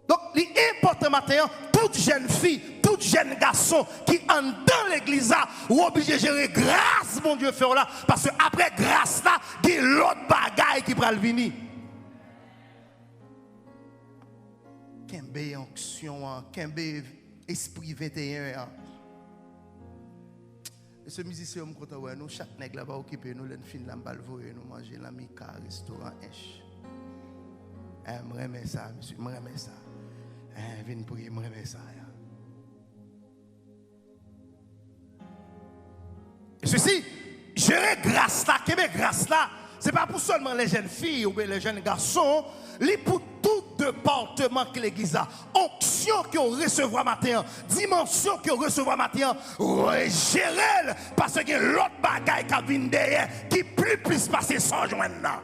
Donc, l'important maintenant, toute jeune fille, toute jeune garçon qui est dans l'église ou obligé de gérer grâce, mon Dieu, faire là, parce que après grâce là, il y a l'autre bagaille qui va venir. Kembe onction, Kembe esprit 21. Et ce musicien, me content nous chaque nègre là va occuper nous l'en fin la balvoyer nous manger la Mika restaurant H. Me remet ça monsieur, me remet ça. Viens prier, me remet ça. Et ceci, gérer grâce là, Québec grâce là, c'est pas pour seulement les jeunes filles ou les jeunes garçons, c'est pour tout département que l'église a. Onction qu'on recevra matin, dimension qu'on recevra matin, gérer parce que l'autre bagaille qui vient derrière, qui plus passer sans joindre là.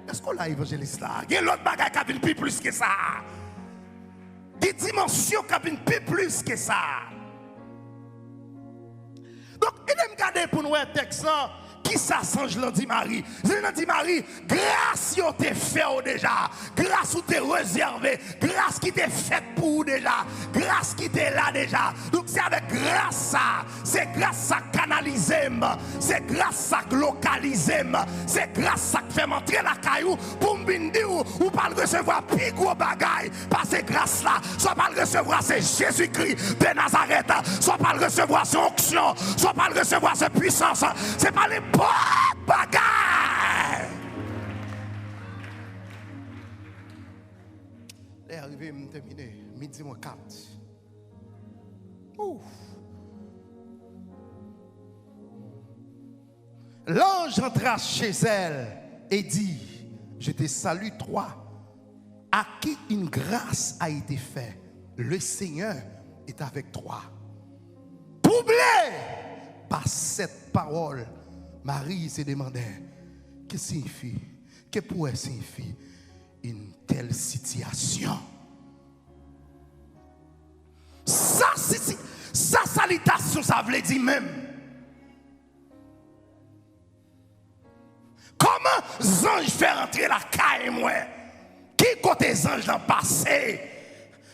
Est-ce qu'on a évangéliste là? Il y a l'autre bagaille qui vient plus que ça. Des dimensions qui viennent plus que ça. Donc, il aime garder pour nous un texte qui s'assange lundi Marie. Lundi Marie, grâce qui t'est fait déjà, grâce qui t'est réservée, grâce qui t'est faite pour vous déjà, grâce qui t'est là déjà. Donc c'est avec grâce ça, c'est grâce ça canalisé, c'est grâce ça localisé, c'est grâce ça qui fait m'entrer la caillou pour me dire ou pas le recevoir plus gros bagaille. Parce que grâce là, soit pas le recevoir c'est Jésus-Christ de Nazareth, soit pas le recevoir c'est onction, soit pas le recevoir c'est puissance, c'est pas les bagaille. Est arrivé, me terminer, midi moins 4. Ouf. L'ange entra chez elle et dit, je te salue toi, à qui une grâce a été faite. Le Seigneur est avec toi. Troublé par cette parole, Marie se demandait, que signifie, que pourrait signifier une telle situation? Ça, salutation, ça veut dire même. Comment les anges font rentrer la caille, moi? Qui côté les anges dans le passé?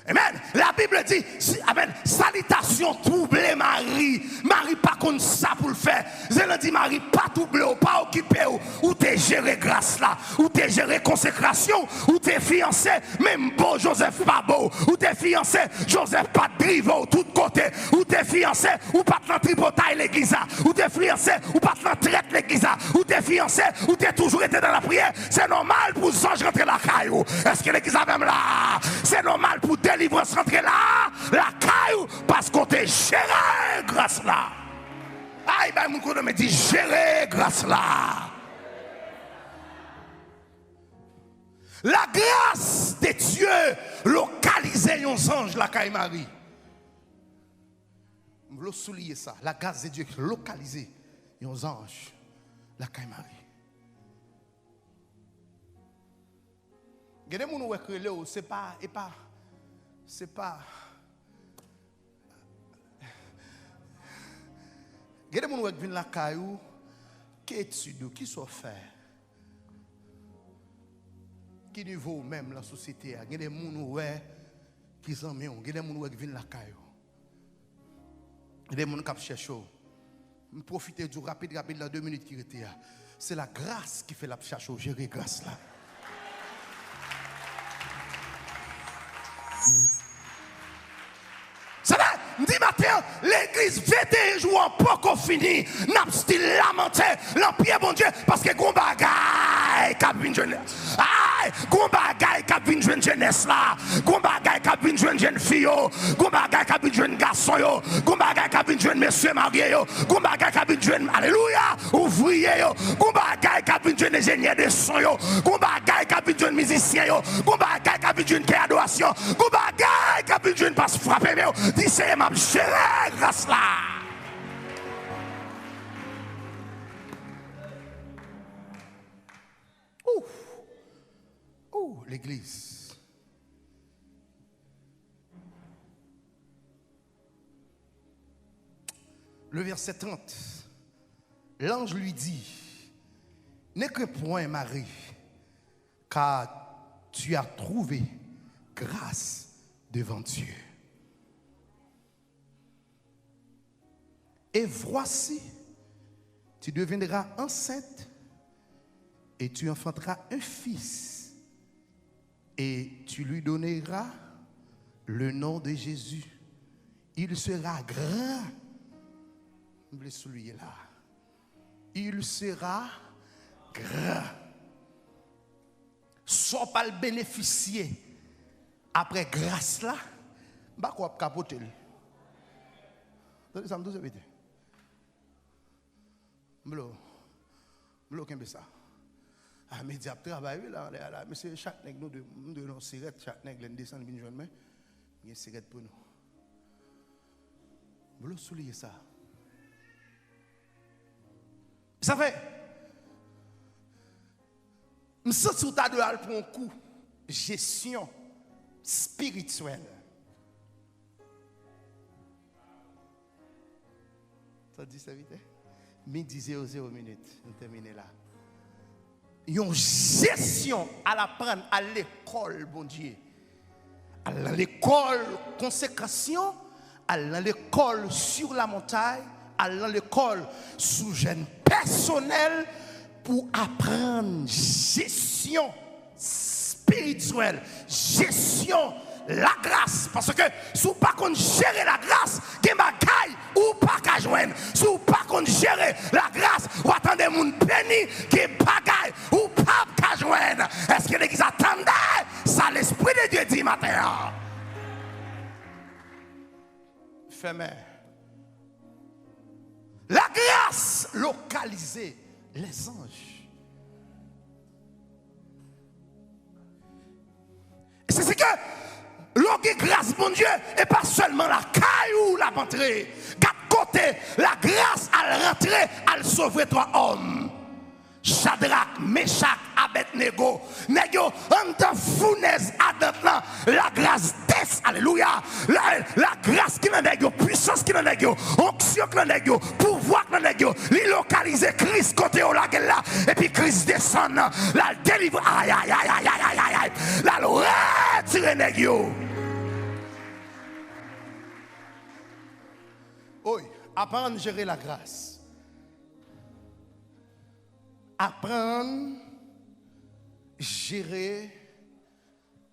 Amen. La Bible dit, amen, salutation troublée Marie. Marie pas comme ça pour le faire. Je dit Marie pas troublée, pas occupée, ou t'es géré grâce là, ou t'es géré consécration, ou t'es fiancé, même beau Joseph pas beau, ou t'es fiancé, Joseph pas drivo tout côté, ou t'es fiancé, ou pas dans tripotaille l'église, ou t'es fiancé, ou pas dans traite l'église, ou t'es fiancé, ou t'es toujours été dans la prière. C'est normal pour les anges rentrer la caillou. Est-ce que l'église a même là? C'est normal pour délivrance rentrer là, la caillou, parce qu'on t'a géré grâce là. Aïe, ben mon me dit géré grâce là. La grâce de Dieu localisée les anges la caille Marie. Je veux souligner ça. La grâce de Dieu localisée les anges la caille Marie. Il y a des gens qui ont c'est pas il y a des gens qui viennent la caillou qui étudient, qui sont faits, qui niveau même la société. Il y a des gens qui sont mieux, il y a des gens qui viennent la caillou. Il y a des gens qui cherchent. Je profite du rapide dans 2 minutes qui étaient. C'est la grâce qui fait la cherche, gérer grâce là. Ça va, dit matin, l'église 21 jours en pas fini, n'a still lamenté, l'empire bon Dieu, parce que gon bagaille, cabine jeune. Ah! gon bagay k'ap vinn jeune jeunesse là, gon bagay k'ap vinn jeune fille yo, gon bagay k'ap vinn jeune garçon yo, gon bagay k'ap vinn jeune monsieur marié yo, gon bagay k'ap vinn jeune alléluia ouvrier yo, gon bagay k'ap vinn jeune ingénieur de son yo, gon bagay k'ap vinn jeune musicien yo, gon bagay k'ap vinn jeune adoration, gon bagay k'ap vinn jeune passe frapper yo, dis c'est m'a gérer grâce là. L'église. Le verset 30. L'ange lui dit, n'est que point Marie, car tu as trouvé grâce devant Dieu. Et voici, tu deviendras enceinte et tu enfanteras un fils. Et tu lui donneras le nom de Jésus. Il sera grand. Je vais souligner là. Il sera grand. Soit pas le bénéficier après grâce là, bah quoi capoter. Ça me douce vite. M'lo qu'est ça? Ah, mais diable travail là, monsieur chaque nèg nous de nos cigarettes, chaque nèg l'en descend vinn joindre mais il y a cigarette pour nous. M'lo souligner ça. Ça fait me sens sous ta de pour un coup gestion spirituelle. Ça dit ça vite? Midi 00 minutes, on termine là. Une gestion à l'apprendre à l'école, bon Dieu. À l'école consécration, à l'école sur la montagne, à l'école sous jeune personnel pour apprendre gestion spirituelle, gestion la grâce. Parce que si vous ne pouvez pas gérer la grâce, vous ou pas qu'à joindre. Si vous ne pouvez pas gérer la grâce, vous attendez mon béni qui bagaille ou pas qu'à joindre. Est-ce que l'église attendait? Ça l'esprit de Dieu dit matin. Fermez. La grâce localisée les anges. C'est ce que l'orgue grâce, mon Dieu, et pas seulement la caille ou la rentrée. Quatre côtés, la grâce à rentrer, à sauver trois hommes. Shadrach, Meshach, Abednego, Nego, en fournaise à la grâce des, alléluia, la grâce qui n'en est, puissance qui n'en est, onction qui n'en est, pouvoir qui n'en est, l'ilocaliser Christ côté au lac là, et puis Christ descend, la délivre, aïe, aïe, aïe, aïe, aïe, aïe, aïe, la retire Nego. Oui, apprendre à gérer la grâce. Apprendre à gérer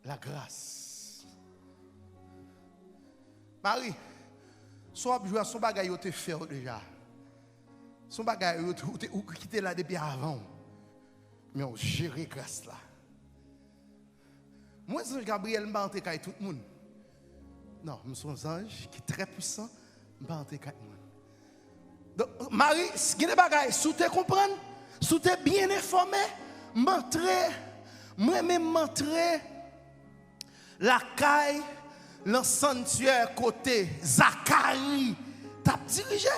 la grâce. Marie, soit son bagage ou te fait déjà. Son bagage ou quitté là depuis avant. Mais on gère la grâce là. Moi, c'est Gabriel, je vais entrer tout le monde. Non, je suis un ange qui est très puissant, je vais entrer tout le monde. Donc, Marie, si vous avez si vous comprenez, si vous êtes bien informé, moi-même m'entrer la caille, le sanctuaire côté Zacharie, t'as dirigé.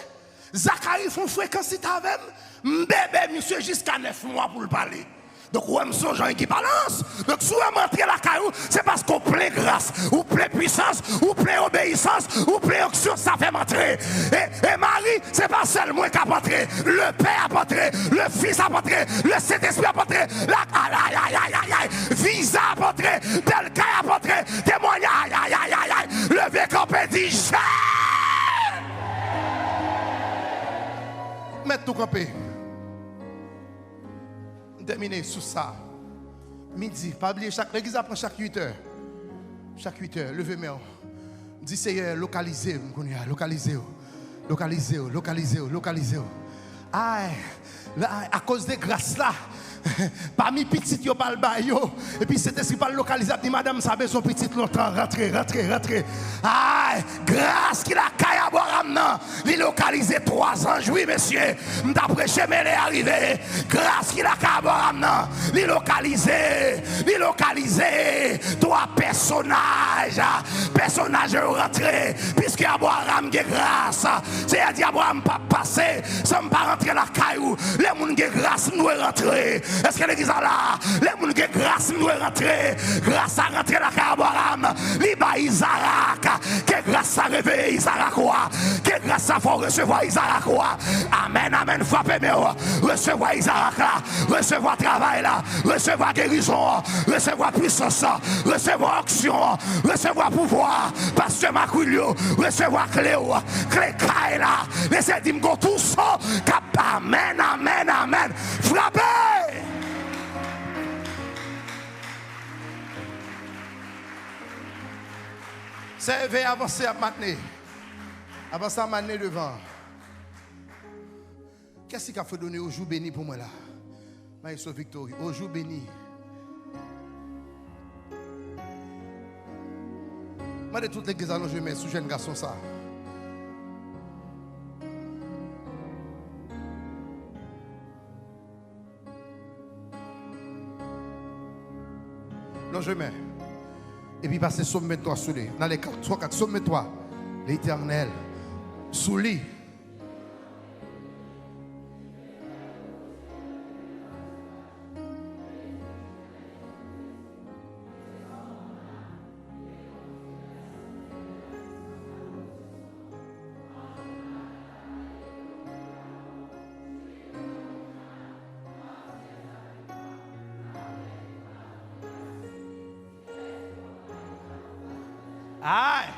Zacharie font fréquence avec bébé, monsieur, jusqu'à 9 mois pour le parler. Donc, où est-ce que Jean qui balance? Donc, si vous entrez la caillou, c'est parce qu'on plein grâce, ou plein puissance, ou plein obéissance, ou plein onction, ça fait m'entrer. Et Marie, c'est pas seulement qui a entré. Le Père a entré, le Fils a entré, le Saint-Esprit a entré, la aïe, aïe, aïe, aïe, aïe, Visa a entré, Delca a entré, témoignage, aïe, aïe, aïe, aïe, le vieux campé dit, j'ai. Mettez tout campé. Terminé sous ça. Midi, pas oublier chaque l'église apprend chaque 8 heures. Chaque 8 heures, levez-moi. Dis Seigneur, localisez, localisez. Aïe, à cause des grâces là, Parmi petites yo pas le bail et puis cet esprit pas localisé dit madame ça besoin petite longtemps rentrer. Aïe, grâce qu'il a caille Abraham non, il localisé 3 anges oui monsieur. M'ta prêché mais est arrivé. Grâce qu'il a caille Abraham non, il localisé 3 personnages rentrés puisque Abraham a grâce. C'est à dire Abraham pas passé sans pas rentrer la caillou. Les moun qui grâce nous rentrer. Est-ce que l'église a là? Les gens qui grâce nous rentrer. Grâce à rentrer la Abraham. Liba Isaac. Que grâce à réveiller Isaac quoi? Que grâce à faut recevoir Isaac quoi? Amen, amen. Frappez-moi. Recevoir Isaac là. Recevoir travail là. Recevoir guérison. Recevoir puissance. Recevoir action. Recevoir pouvoir. Pasteur Macoulio. Recevoir clé. Clé caille là. Laissez dire que tout ça. Amen, amen, amen. Frappez. Servez, avancez à maintenir. Avancez à maintenir devant. Qu'est-ce qu'il a fait donner au jour béni pour moi là? Maïso Victory, au jour béni. Moi de toutes les églises, je mets sous jeune garçon ça. Non, je mets. Et puis passer somme 23 sous lui. Dans les 3-4 somme 23. L'Éternel. Sous lui. Aïe.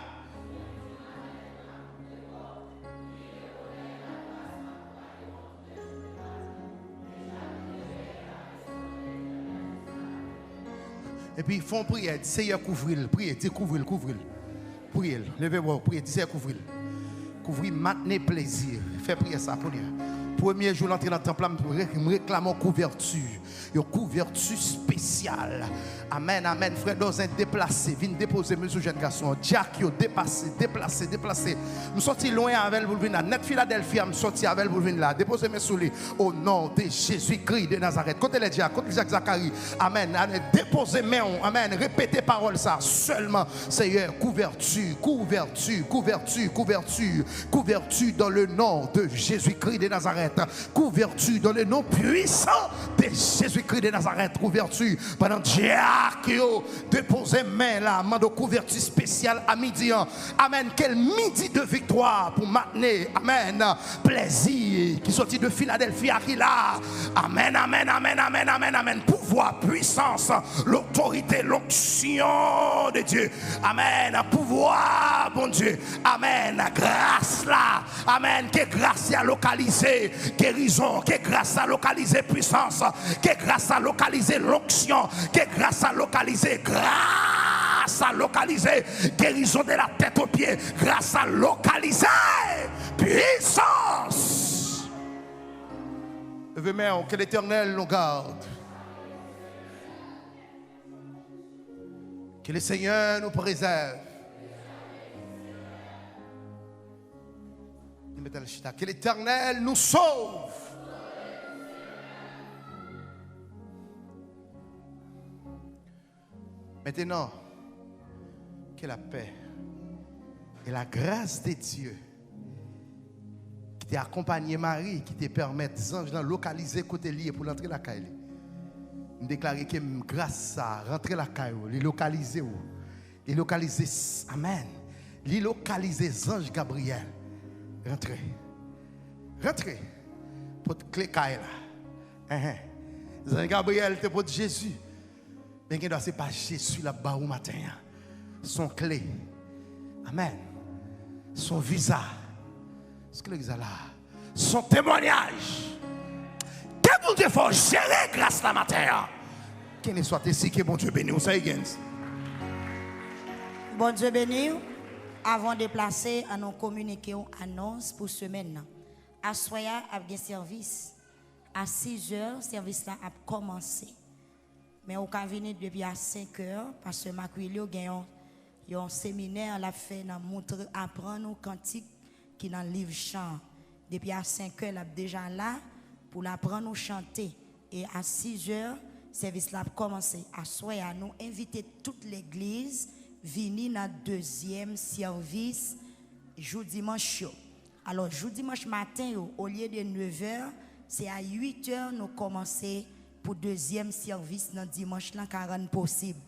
Et puis ils font prière, Seigneur couvrir, priez, couvrir. Priez, levez-vous, priez, Seigneur couvrir. Couvrir, maintenez plaisir. Fais prier ça pour nous. Premier jour l'entrée dans le temple, nous réclamons couverture. Une couverture spéciale. Amen, amen. Frère Dozin déplacé. Viens déposer, monsieur jeune garçon. Jack, déplacé. Nous sortis loin avec vous venir là. Net Philadelphie, nous sortis avec vous venir là. Déposez mes souliers. Au nom de Jésus-Christ de Nazareth. Côté les Jack, côté Jacques Zacharie. Amen. Déposez mes noms. Amen. Répétez parole ça. Seulement, Seigneur, couverture dans le nom de Jésus-Christ de Nazareth. Couverture dans le nom puissant de Jésus-Christ de Nazareth. Couverture pendant Dieu déposer main là, mando couverture spéciale à midi. Amen. Quel midi de victoire pour maintenir. Amen. Plaisir qui sortit de Philadelphie à qui là. Amen. Pouvoir, puissance, l'autorité, l'onction de Dieu. Amen. Pouvoir, bon Dieu. Amen. Grâce là. Amen. Que grâce a localisé guérison, que grâce à localiser puissance, que grâce à localiser l'onction, que grâce à localiser guérison de la tête aux pieds, grâce à localiser puissance. Levez-moi, que l'Éternel nous garde. Que le Seigneur nous préserve. Que l'Éternel nous sauve. Maintenant, que la paix et la grâce de Dieu qui t'a accompagné Marie, qui te permet des anges de localiser côté lié pour l'entrée la caille. Nous déclarer que grâce à rentrer la caille, les localiser amen. Les localiser ange Gabriel. Rentrez. Pour te clé caille là. Ange Gabriel te pour Jésus. Mais ce n'est pas Jésus là-bas au matin. Son clé. Amen. Son visa. Ce que l'exa là. Son témoignage. Que bon Dieu faut gérer grâce la matin. Qu'il ne soit ici que bon Dieu béni. Bon Dieu béni. Avant de placer, à nous communiquer une annonce pour semaine. À soya a des services À 6 heures, service là a commencé. Mais on a venir depuis à 5 heures parce que Macuilio a un séminaire l'a fait dans montrer apprendre nos cantiques qui dans le livre chant. Depuis à 5 heures, là déjà là pour l'apprendre à chanter et à 6 heures, service là a commencé. À soir nous inviter toute l'église venir dans deuxième service jour dimanche. Alors jour dimanche matin au lieu de 9h, c'est à 8h nous commencer pour deuxième service dans dimanche là 40 possible.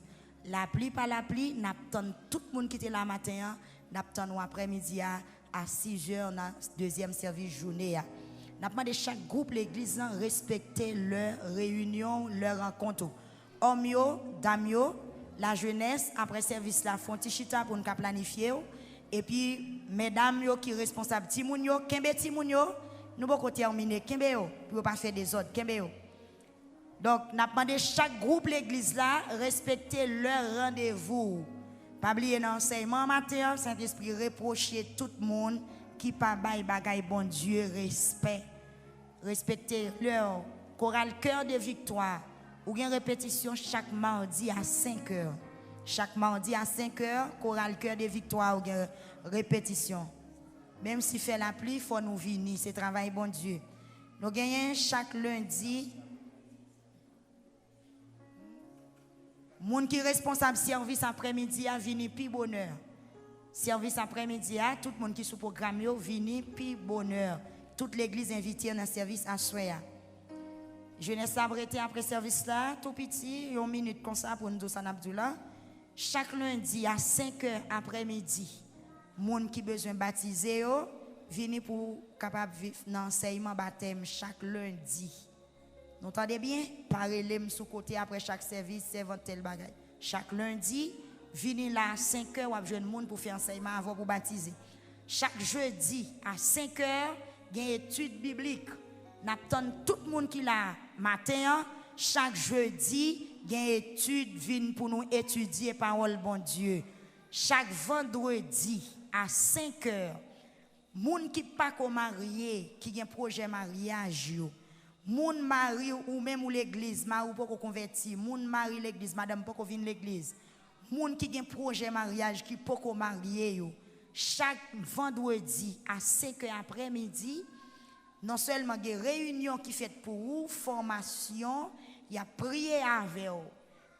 La pluie par la pluie, n'attend tout le monde qui était là matin, n'attend après-midi à 6h dans deuxième service journée. N'a demandé chaque groupe l'église respecter leur réunion, leur rencontre. Hommes yo, dames yo, la jeunesse après service la font chita pour nous planifier et puis mesdames yo qui responsables timoun yo, kembe timoun yo, nous pas terminer kembe yo pour pas faire des ordres kembe yo. Donc, n'a demandé chaque groupe l'église là respecter leur rendez-vous. Pas oublier l'enseignement matin, Saint-Esprit reprocher tout le monde qui pas bail bagay bon Dieu respect. Respecter leur chorale cœur de victoire. Ou bien répétition chaque mardi à 5 heures. Chaque mardi à 5 heures, chorale cœur de victoire ou bien répétition. Même si fait la pluie, il faut nous venir, c'est travail bon Dieu. Nous gagnons chaque lundi. Moun qui responsable service après-midi a vini pi bonheur. Service après-midi a tout le monde qui sous programme yo vini pi bonheur. Toute l'église invitée dans service à soya. Jeunesse abrité après service là, tout petit, une minute comme ça pour nous San Abdullah. Chaque lundi à 5h après-midi, moun qui besoin baptiser yo vini pour capable vivre dans enseignement baptême chaque lundi. Vous entendez bien? Parlez-le sous côté après chaque service, c'est votre tel bagage. Chaque lundi, venez là à 5h ou à jeune monde pour faire enseignement avant pour baptiser. Chaque jeudi à 5h, il y a une étude biblique. N'attend tout le monde qui là matin. Chaque jeudi, il y a une étude vient pour nous étudier parole bon Dieu. Chaque vendredi à 5h, monde qui pas ko marié, qui a un projet mariage yo. Moun mari ou même ou l'église, mari ou pas converti, moun mari l'église, madame pas venir l'église. Moun qui gen projet mariage qui pas marié yo. Chaque vendredi à 5h après-midi, non seulement des réunions qui fait pour vous, formation, il y a prié avec vous.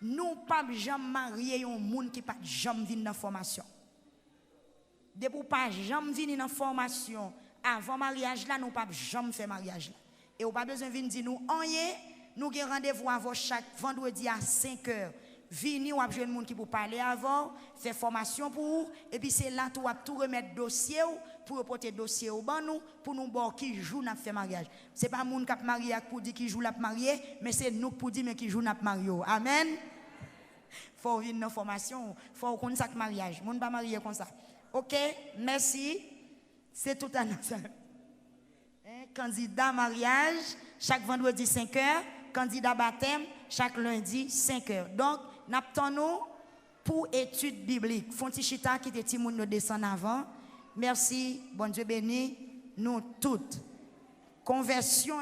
Nous pas jamais marier un monde qui pas jamais venir dans formation. Depuis pas jamais venir dans formation, avant mariage là nous pas jamais faire mariage là. Et vous pas besoin de venir dire nous, nous avons rendez-vous avant chaque vendredi à 5h. Venez ou avez un monde qui pour parler avant, faire formation pour vous, et puis c'est là tout tout remettre dossier pour reporter dossier au ban nous pour nous voir qui joue n'a fait mariage. C'est pas monde qui marié pour dire qui joue l'a marié, mais c'est nous pour dire mais qui joue n'a marié. Amen. Faut venir dans formation, faut connaître ça mariage. Monde pas marié comme ça. OK, merci. C'est tout un ensemble. Candidat mariage, chaque vendredi 5h, candidat baptême, chaque lundi 5h. Donc, nous pour étude biblique. Fontichita qui était Timoun nous descend avant. Merci, bon Dieu béni, nous toutes. Conversion.